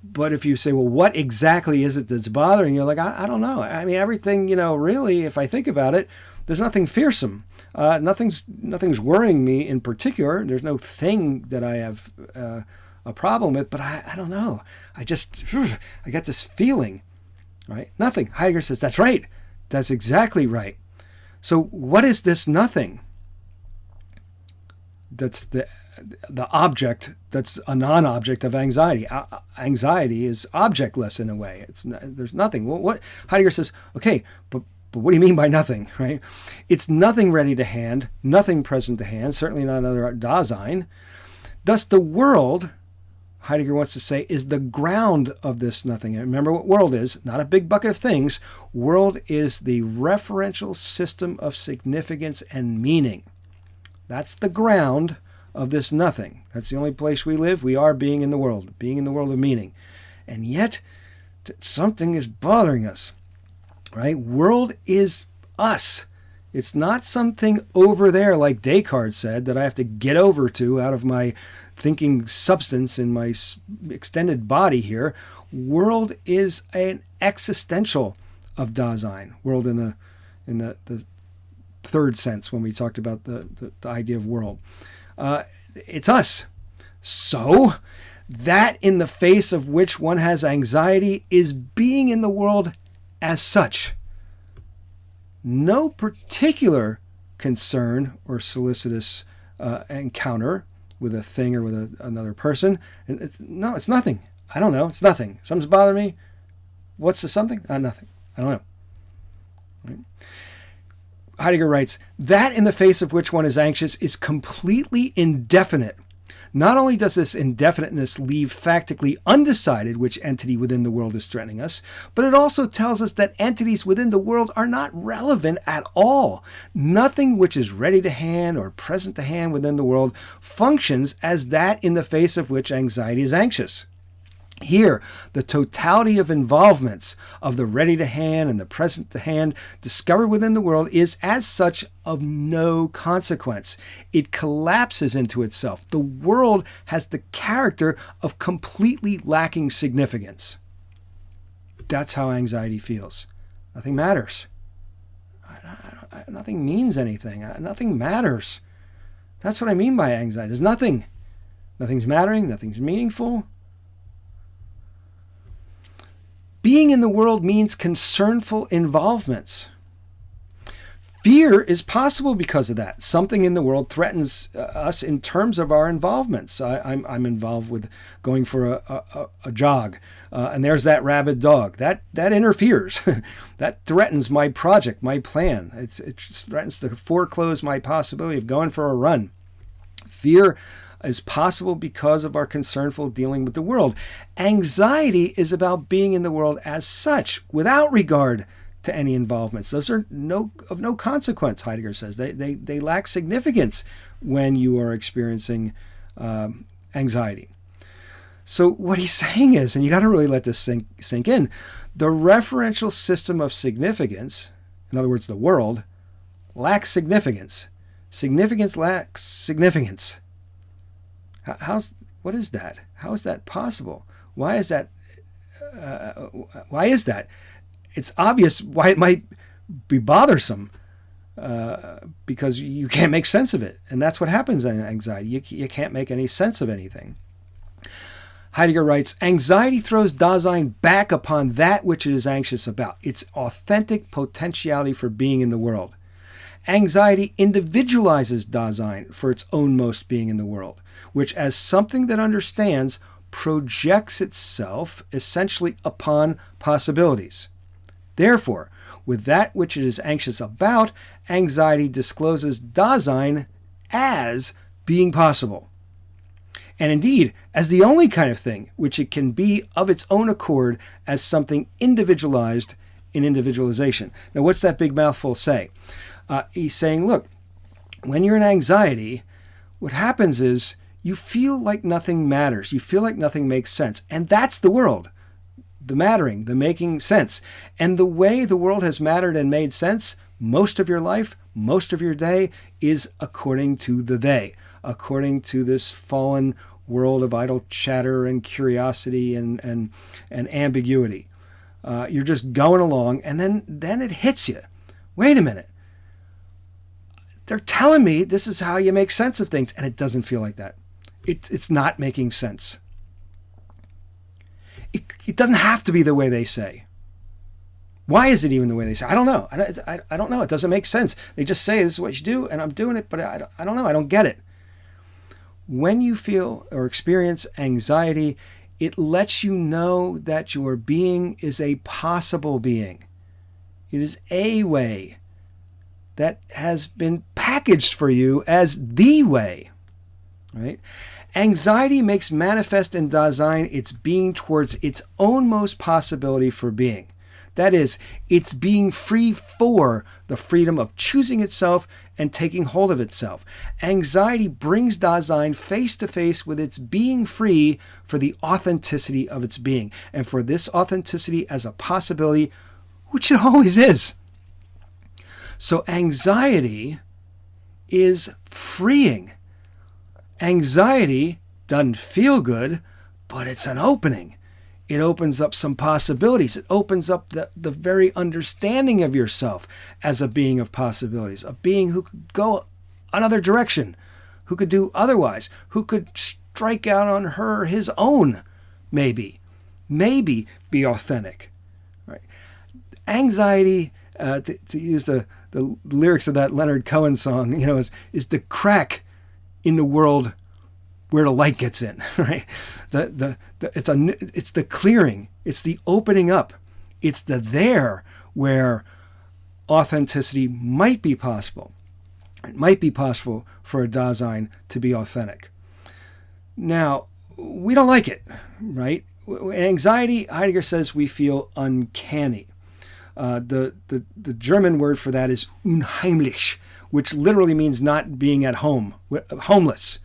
S1: But if you say, well, what exactly is it that's bothering you? Like, I don't know. I mean, everything, really, if I think about it, there's nothing fearsome. Nothing's worrying me in particular. There's no thing that I have a problem with, but I don't know. I got this feeling, right? Nothing. Heidegger says, that's right. That's exactly right. So what is this nothing? That's the object that's a non-object of anxiety. Anxiety is objectless in a way. There's nothing. Well, what Heidegger says, okay, but what do you mean by nothing, right? It's nothing ready to hand, nothing present to hand, certainly not another Dasein. Thus the world, Heidegger wants to say, is the ground of this nothing. And remember what world is, not a big bucket of things. World is the referential system of significance and meaning. That's the ground of this nothing. That's the only place we live. We are being in the world of meaning. And yet, something is bothering us, right? World is us. It's not something over there, like Descartes said, that I have to get over to out of my thinking substance in my extended body here. World is an existential of Dasein. World in the third sense when we talked about the idea of world. It's us. So that in the face of which one has anxiety is being in the world as such. No particular concern or solicitous encounter with a thing or with another person. No, it's nothing. I don't know. It's nothing. Something's bothering me. What's the something? Nothing. I don't know. Right? Heidegger writes, that in the face of which one is anxious is completely indefinite. Not only does this indefiniteness leave factically undecided which entity within the world is threatening us, but it also tells us that entities within the world are not relevant at all. Nothing which is ready to hand or present to hand within the world functions as that in the face of which anxiety is anxious. Here, the totality of involvements of the ready to hand and the present to hand discovered within the world is as such of no consequence. It collapses into itself. The world has the character of completely lacking significance. That's how anxiety feels. Nothing matters. Nothing means anything. Nothing matters. That's what I mean by anxiety. There's nothing. Nothing's mattering. Nothing's meaningful. Being in the world means concernful involvements. Fear is possible because of that. Something in the world threatens us in terms of our involvements. I'm involved with going for a jog, and there's that rabid dog. That interferes. That threatens my project, my plan. It threatens to foreclose my possibility of going for a run. Fear is possible because of our concernful dealing with the world. Anxiety is about being in the world as such, without regard to any involvements. Those are of no consequence, Heidegger says. They lack significance when you are experiencing anxiety. So what he's saying is, and you got to really let this sink in, the referential system of significance, in other words, the world, lacks significance. Significance lacks significance. What is that? How is that possible? Why is that? It's obvious why it might be bothersome, because you can't make sense of it. And that's what happens in anxiety. You can't make any sense of anything. Heidegger writes, anxiety throws Dasein back upon that which it is anxious about, its authentic potentiality for being in the world. Anxiety individualizes Dasein for its own most being in the world, which as something that understands projects itself essentially upon possibilities. Therefore, with that which it is anxious about, anxiety discloses Dasein as being possible. And indeed, as the only kind of thing which it can be of its own accord as something individualized in individualization. Now, what's that big mouthful say? He's saying, look, when you're in anxiety, what happens is you feel like nothing matters. You feel like nothing makes sense. And that's the world. The mattering, the making sense. And the way the world has mattered and made sense most of your life, most of your day, is according to the they, according to this fallen world of idle chatter and curiosity and ambiguity. You're just going along, and then it hits you. Wait a minute. They're telling me this is how you make sense of things, and it doesn't feel like that. It's not making sense. It doesn't have to be the way they say. Why is it even the way they say? I don't know. I don't know. It doesn't make sense. They just say this is what you do, and I'm doing it, but I don't know. I don't get it. When you feel or experience anxiety, it lets you know that your being is a possible being. It is a way that has been packaged for you as the way, right? Anxiety makes manifest in Dasein its being towards its own most possibility for being. That is, it's being free for the freedom of choosing itself and taking hold of itself. Anxiety brings Dasein face to face with its being free for the authenticity of its being, and for this authenticity as a possibility, which it always is. So anxiety is freeing. Anxiety doesn't feel good, but it's an opening. It opens up some possibilities. It opens up the very understanding of yourself as a being of possibilities, a being who could go another direction, who could do otherwise, who could strike out on her or his own, maybe be authentic. Right? Anxiety, to use the lyrics of that Leonard Cohen song, is the crack in the world where the light gets in, right? It's the clearing, it's the opening up, it's the there where authenticity might be possible. It might be possible for a Dasein to be authentic. Now, we don't like it, right? Anxiety, Heidegger says, we feel uncanny. The German word for that is unheimlich, which literally means not being at home, homeless.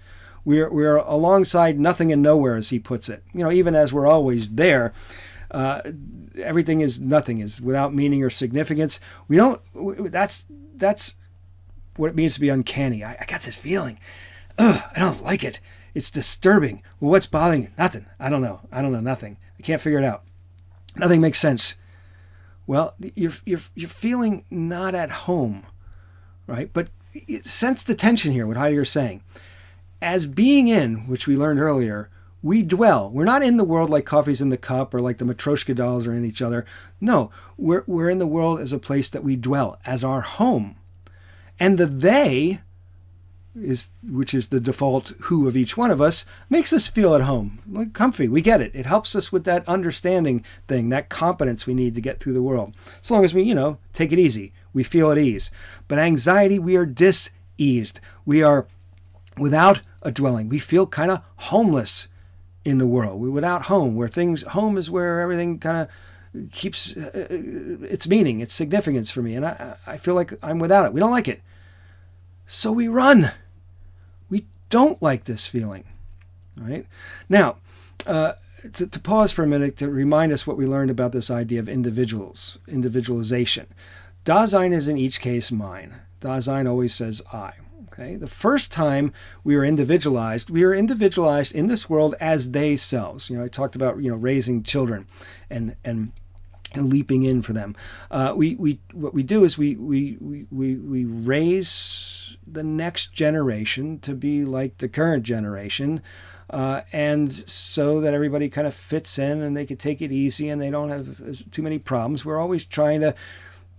S1: We're alongside nothing and nowhere, as he puts it. Even as we're always there, everything is nothing, is without meaning or significance. That's what it means to be uncanny. I got this feeling. I don't like it. It's disturbing. Well, what's bothering you? Nothing. I don't know. Nothing. I can't figure it out. Nothing makes sense. Well, you're feeling not at home, right? But sense the tension here, what Heidegger's saying. As being in, which we learned earlier, we dwell. We're not in the world like coffee's in the cup or like the Matryoshka dolls are in each other. No, we're in the world as a place that we dwell, as our home. And the they, which is the default who of each one of us, makes us feel at home, like comfy. We get it. It helps us with that understanding thing, that competence we need to get through the world. As long as we, take it easy, we feel at ease. But anxiety, we are diseased. We are without a dwelling. We feel kind of homeless in the world. We're without home, home is where everything kind of keeps its meaning, its significance for me. And I feel like I'm without it. We don't like it. So we run. We don't like this feeling. All right? Now, to pause for a minute to remind us what we learned about this idea of individualization. Dasein is in each case mine. Dasein always says I. Okay? The first time we are individualized in this world as they selves. I talked about raising children and leaping in for them. What we do is we raise the next generation to be like the current generation, and so that everybody kind of fits in and they can take it easy and they don't have too many problems. We're always trying to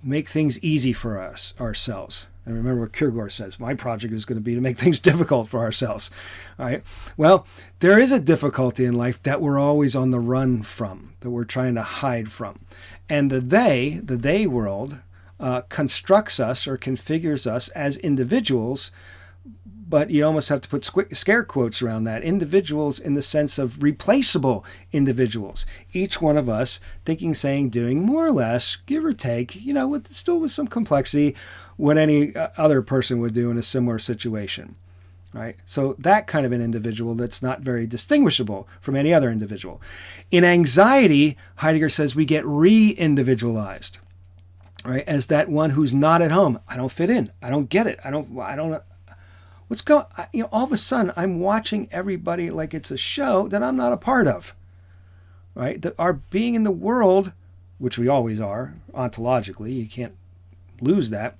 S1: make things easy for ourselves. And remember what Kierkegaard says, my project is going to be to make things difficult for ourselves. All right. Well, there is a difficulty in life that we're always on the run from, that we're trying to hide from. And the they world, constructs us or configures us as individuals, but you almost have to put scare quotes around that. Individuals in the sense of replaceable individuals. Each one of us thinking, saying, doing more or less, give or take, still with some complexity, what any other person would do in a similar situation. Right? So that kind of an individual that's not very distinguishable from any other individual. In anxiety, Heidegger says we get re-individualized. Right? As that one who's not at home. I don't fit in. I don't get it. I don't what's going, all of a sudden I'm watching everybody like it's a show that I'm not a part of. Right? Our being in the world, which we always are, ontologically, you can't lose that.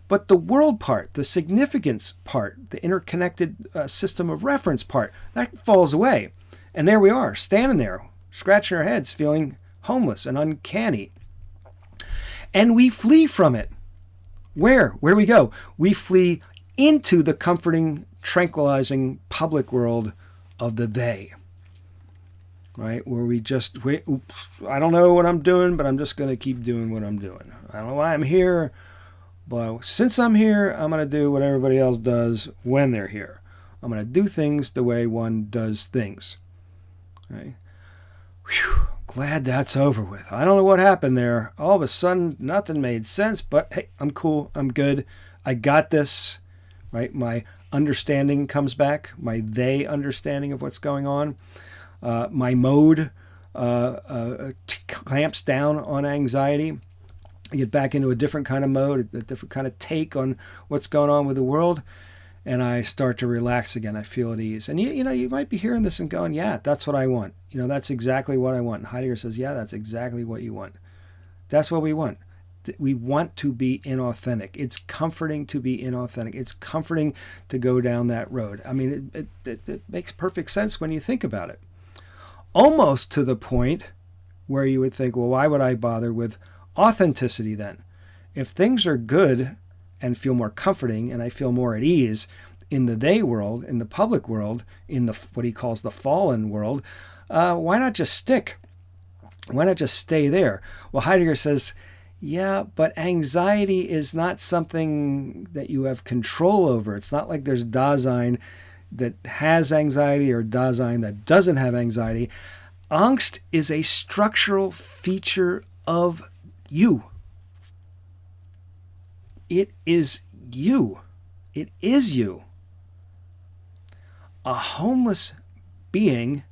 S1: But the world part, the significance part, the interconnected system of reference part, that falls away. And there we are, standing there, scratching our heads, feeling homeless and uncanny. And we flee from it. Where? Where do we go? We flee into the comforting, tranquilizing public world of the they. Right? Where we just, I don't know what I'm doing, but I'm just going to keep doing what I'm doing. I don't know why I'm here, but since I'm here, I'm going to do what everybody else does when they're here. I'm going to do things the way one does things. Right? Whew, glad that's over with. I don't know what happened there. All of a sudden, nothing made sense, but hey, I'm cool. I'm good. I got this. Right? My understanding comes back. My they understanding of what's going on. My mode clamps down on anxiety. I get back into a different kind of mode, a different kind of take on what's going on with the world, and I start to relax again. I feel at ease. And you might be hearing this and going, yeah, that's what I want. That's exactly what I want. And Heidegger says, yeah, that's exactly what you want. That's what we want. We want to be inauthentic. It's comforting to be inauthentic. It's comforting to go down that road. I mean, it makes perfect sense when you think about it. Almost to the point where you would think, well, why would I bother with authenticity then? If things are good and feel more comforting and I feel more at ease in the they world, in the public world, in the what he calls the fallen world, why not just stick? Why not just stay there? Well, Heidegger says, yeah, but anxiety is not something that you have control over. It's not like there's Dasein that has anxiety or Dasein that doesn't have anxiety. Angst is a structural feature of you. It is you. It is you. A homeless being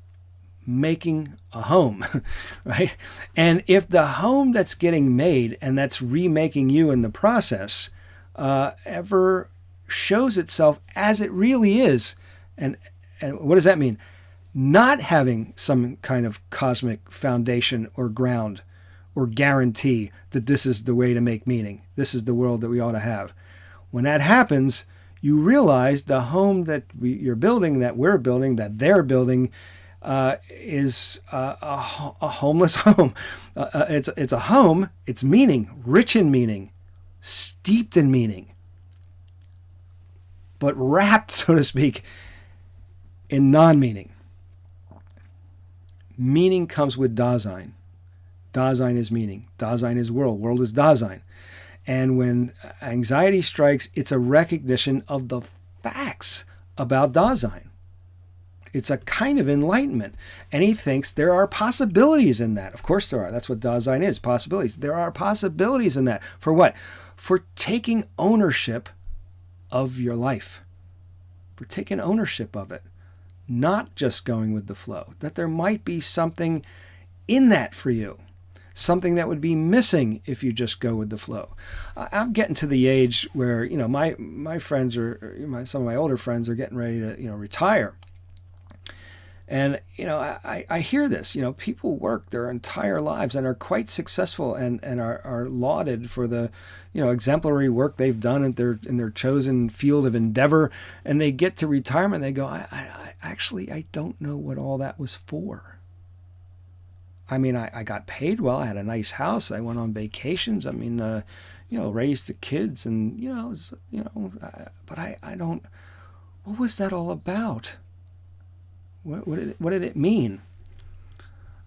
S1: making a home, right? And if the home that's getting made and that's remaking you in the process ever shows itself as it really is, and what does that mean? Not having some kind of cosmic foundation or ground or guarantee that this is the way to make meaning. This is the world that we ought to have. When that happens, you realize the home that you're building, that we're building, that they're building, is a homeless home. It's a home. It's meaning, rich in meaning, steeped in meaning, but wrapped, so to speak, in non-meaning. Meaning comes with Dasein. Dasein is meaning. Dasein is world. World is Dasein. And when anxiety strikes, it's a recognition of the facts about Dasein. It's a kind of enlightenment. And he thinks there are possibilities in that. Of course there are. That's what Dasein is, possibilities. There are possibilities in that. For what? For taking ownership of your life. For taking ownership of it. Not just going with the flow. That there might be something in that for you. Something that would be missing if you just go with the flow. I'm getting to the age where, my friends some of my older friends are getting ready to, retire. And, I hear this, people work their entire lives and are quite successful and are lauded for the, exemplary work they've done in their chosen field of endeavor. And they get to retirement and they go, I don't know what all that was for. I mean, I got paid well. I had a nice house. I went on vacations. I mean, raised the kids and, but I don't, what was that all about? What did it mean?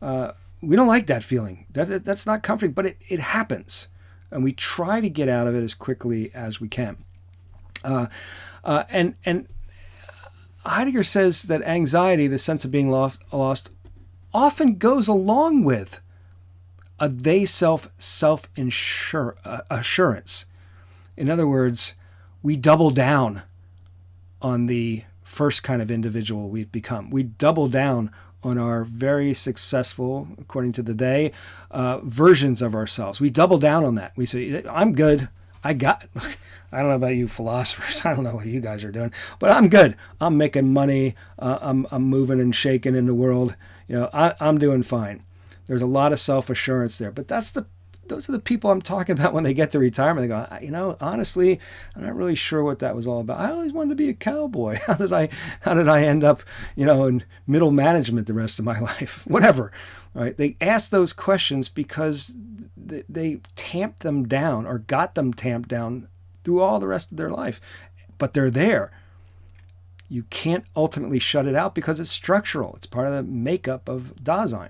S1: We don't like that feeling. That's not comforting, but it happens. And we try to get out of it as quickly as we can. And Heidegger says that anxiety, the sense of being lost, often goes along with a self-assurance. In other words, we double down on the first kind of individual we've become. We double down on our very successful, according to the they, versions of ourselves. We double down on that. We say, I'm good. I don't know about you philosophers. I don't know what you guys are doing, but I'm good. I'm making money. I'm moving and shaking in the world. I'm doing fine. There's a lot of self-assurance there, but those are the people I'm talking about when they get to retirement. They go, honestly, I'm not really sure what that was all about. I always wanted to be a cowboy. How did I end up, in middle management the rest of my life? Whatever, right? They ask those questions because they tamped them down or got them tamped down through all the rest of their life, but they're there. You can't ultimately shut it out because it's structural. It's part of the makeup of Dasein.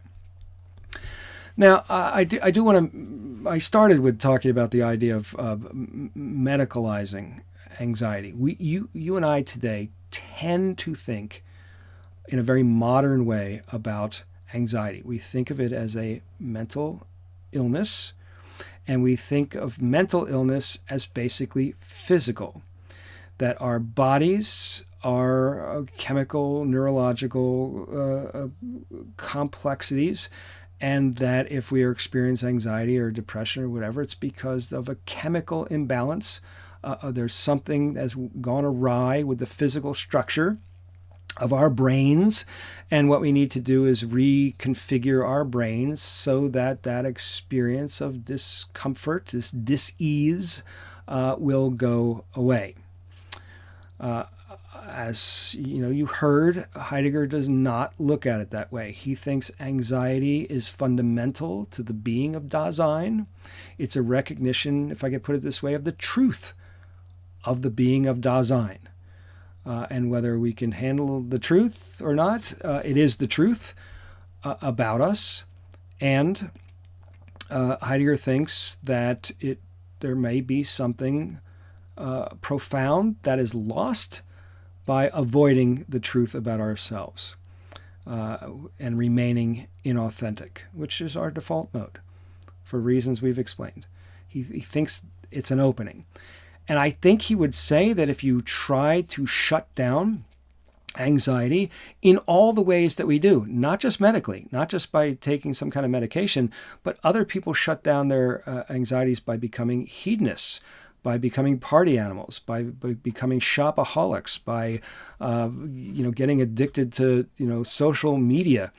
S1: Now, I do want to. I started with talking about the idea of medicalizing, anxiety. You and I today tend to think in a very modern way about anxiety. We think of it as a mental illness, and we think of mental illness as basically physical, that our bodies are chemical, neurological complexities, and that if we are experiencing anxiety or depression or whatever, it's because of a chemical imbalance. There's something that's gone awry with the physical structure of our brains, and what we need to do is reconfigure our brains so that that experience of discomfort, this dis-ease, will go away. As you heard, Heidegger does not look at it that way. He thinks anxiety is fundamental to the being of Dasein. It's a recognition, if I could put it this way, of the truth of the being of Dasein. And whether we can handle the truth or not, it is the truth about us. And Heidegger thinks that there may be something profound that is lost by avoiding the truth about ourselves and remaining inauthentic, which is our default mode for reasons we've explained. He thinks it's an opening. And I think he would say that if you try to shut down anxiety in all the ways that we do, not just medically, not just by taking some kind of medication, but other people shut down their anxieties by becoming hedonists, by becoming party animals, by becoming shopaholics, by getting addicted to social media,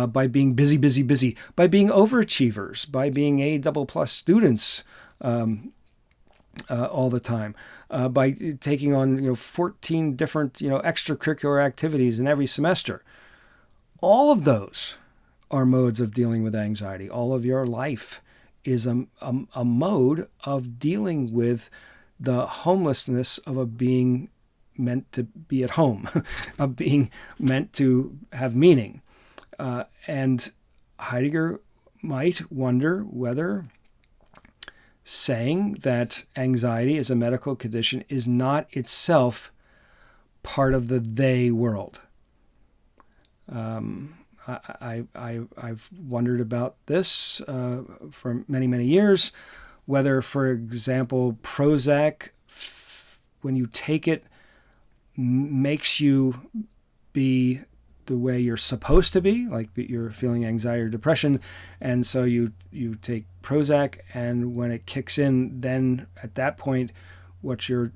S1: by being busy, by being overachievers, by being A++ students all the time, by taking on 14 different extracurricular activities in every semester. All of those are modes of dealing with anxiety. All of your life is a mode of dealing with the homelessness of a being meant to be at home, of being meant to have meaning. And Heidegger might wonder whether saying that anxiety is a medical condition is not itself part of the they world. I've wondered about this for many, many years, whether, for example, Prozac, when you take it, makes you be the way you're supposed to be, like you're feeling anxiety or depression, and so you take Prozac, and when it kicks in, then at that point, the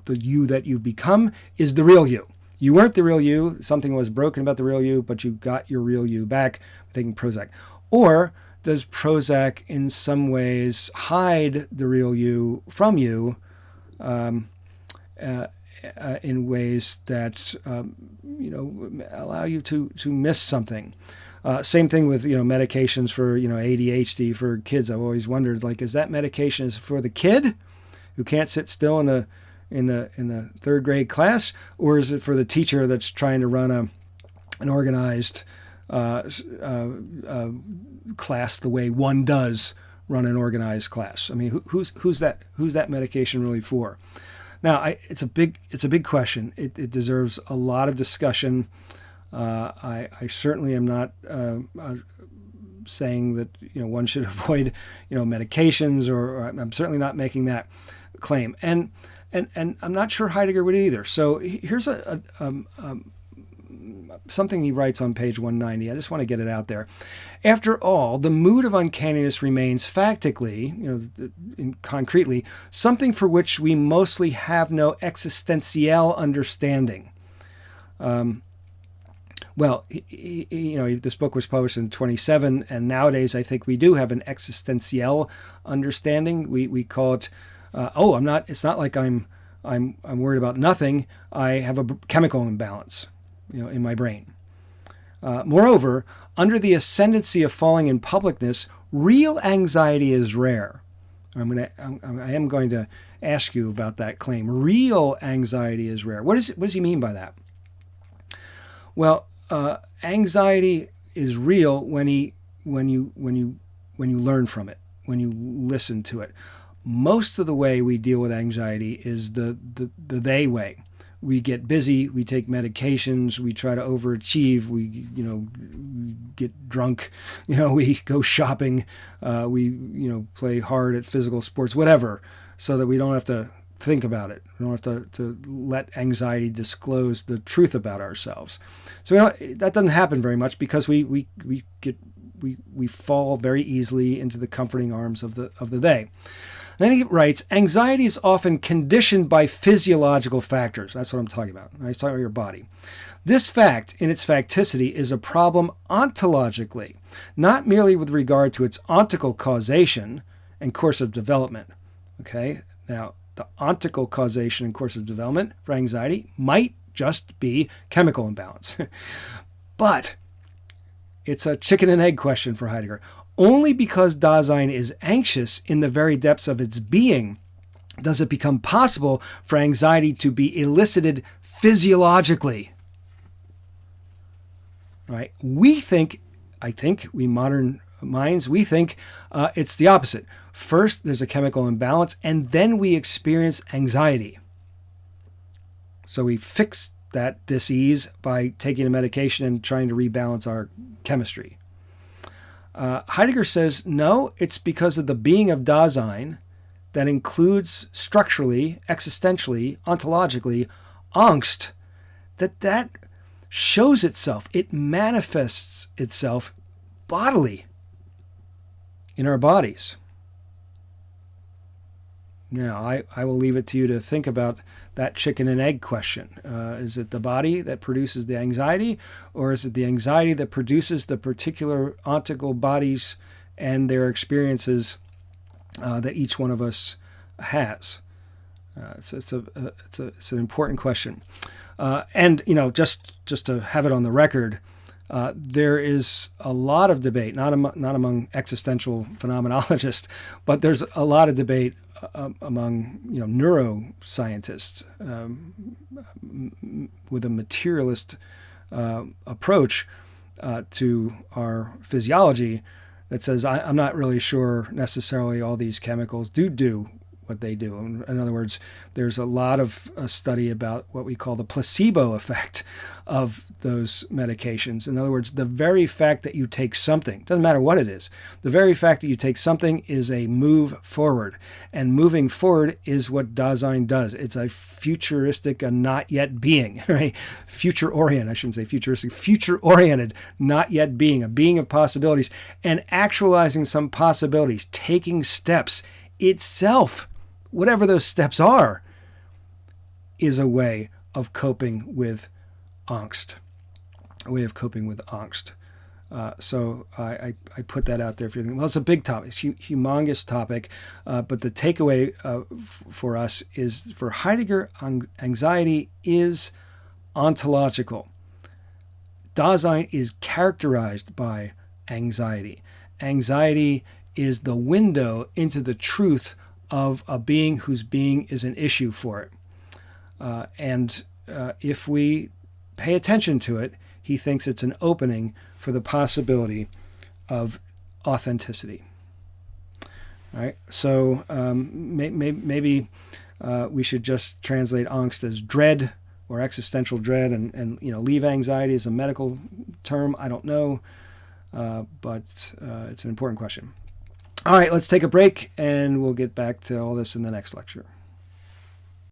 S1: you that you've become is the real you. You weren't the real you. Something was broken about the real you, but you got your real you back by taking Prozac. Or does Prozac in some ways hide the real you from you in ways that allow you to miss something? Same thing with medications for ADHD for kids. I've always wondered, is that medication is for the kid who can't sit still in the third grade class, or is it for the teacher that's trying to run an organized class the way one does run an organized class? I mean, who's that medication really for? Now, it's a big question. It deserves a lot of discussion. I certainly am not saying that one should avoid medications, or I'm certainly not making that claim. And I'm not sure Heidegger would either. So here's something he writes on page 190. I just want to get it out there. After all, the mood of uncanniness remains factically, concretely, something for which we mostly have no existential understanding. Well, this book was published in 1927, and nowadays I think we do have an existential understanding. We call it, it's not like I'm worried about nothing. I have a chemical imbalance, in my brain. Moreover, under the ascendancy of falling in publicness, real anxiety is rare. I am going to ask you about that claim. Real anxiety is rare. What does he mean by that? Well, anxiety is real when you learn from it, when you listen to it. most of the way we deal with anxiety is the they way. We get busy, we take medications, we try to overachieve, we get drunk, we go shopping, we play hard at physical sports, whatever, so that we don't have to think about it. We don't have to let anxiety disclose the truth about ourselves. So that doesn't happen very much because we fall very easily into the comforting arms of the they. Then he writes, anxiety is often conditioned by physiological factors. That's what I'm talking about. He's talking about your body. This fact, in its facticity, is a problem ontologically, not merely with regard to its ontical causation and course of development. Okay? Now, the ontical causation and course of development for anxiety might just be chemical imbalance. But it's a chicken and egg question for Heidegger. Only because Dasein is anxious in the very depths of its being does it become possible for anxiety to be elicited physiologically. Right? We modern minds, we think it's the opposite. First, there's a chemical imbalance, and then we experience anxiety. So we fix that dis-ease by taking a medication and trying to rebalance our chemistry. Heidegger says, no, it's because of the being of Dasein that includes structurally, existentially, ontologically, angst, that shows itself. It manifests itself bodily in our bodies. Now, I will leave it to you to think about that chicken and egg question. Is it the body that produces the anxiety, or is it the anxiety that produces the particular ontical bodies and their experiences that each one of us has? It's an important question. And just to have it on the record, there is a lot of debate, not among existential phenomenologists, but there's a lot of debate among neuroscientists with a materialist approach to our physiology that says I'm not really sure necessarily all these chemicals do what they do. In other words, there's a lot of study about what we call the placebo effect of those medications. In other words, the very fact that you take something, doesn't matter what it is, the very fact that you take something is a move forward. And moving forward is what Dasein does. It's a futuristic, a not yet being, right? Future-oriented, I shouldn't say futuristic, future-oriented, not yet being, a being of possibilities, and actualizing some possibilities, taking steps itself, whatever those steps are, is a way of coping with angst. A way of coping with angst. So I put that out there for you. Well, it's a big topic. It's a humongous topic. But the takeaway for us is, for Heidegger, anxiety is ontological. Dasein is characterized by anxiety. Anxiety is the window into the truth of a being whose being is an issue for it. And if we pay attention to it, he thinks it's an opening for the possibility of authenticity. All right, so maybe we should just translate angst as dread or existential dread, and leave anxiety as a medical term. I don't know, but it's an important question. All right, let's take a break, and we'll get back to all this in the next lecture.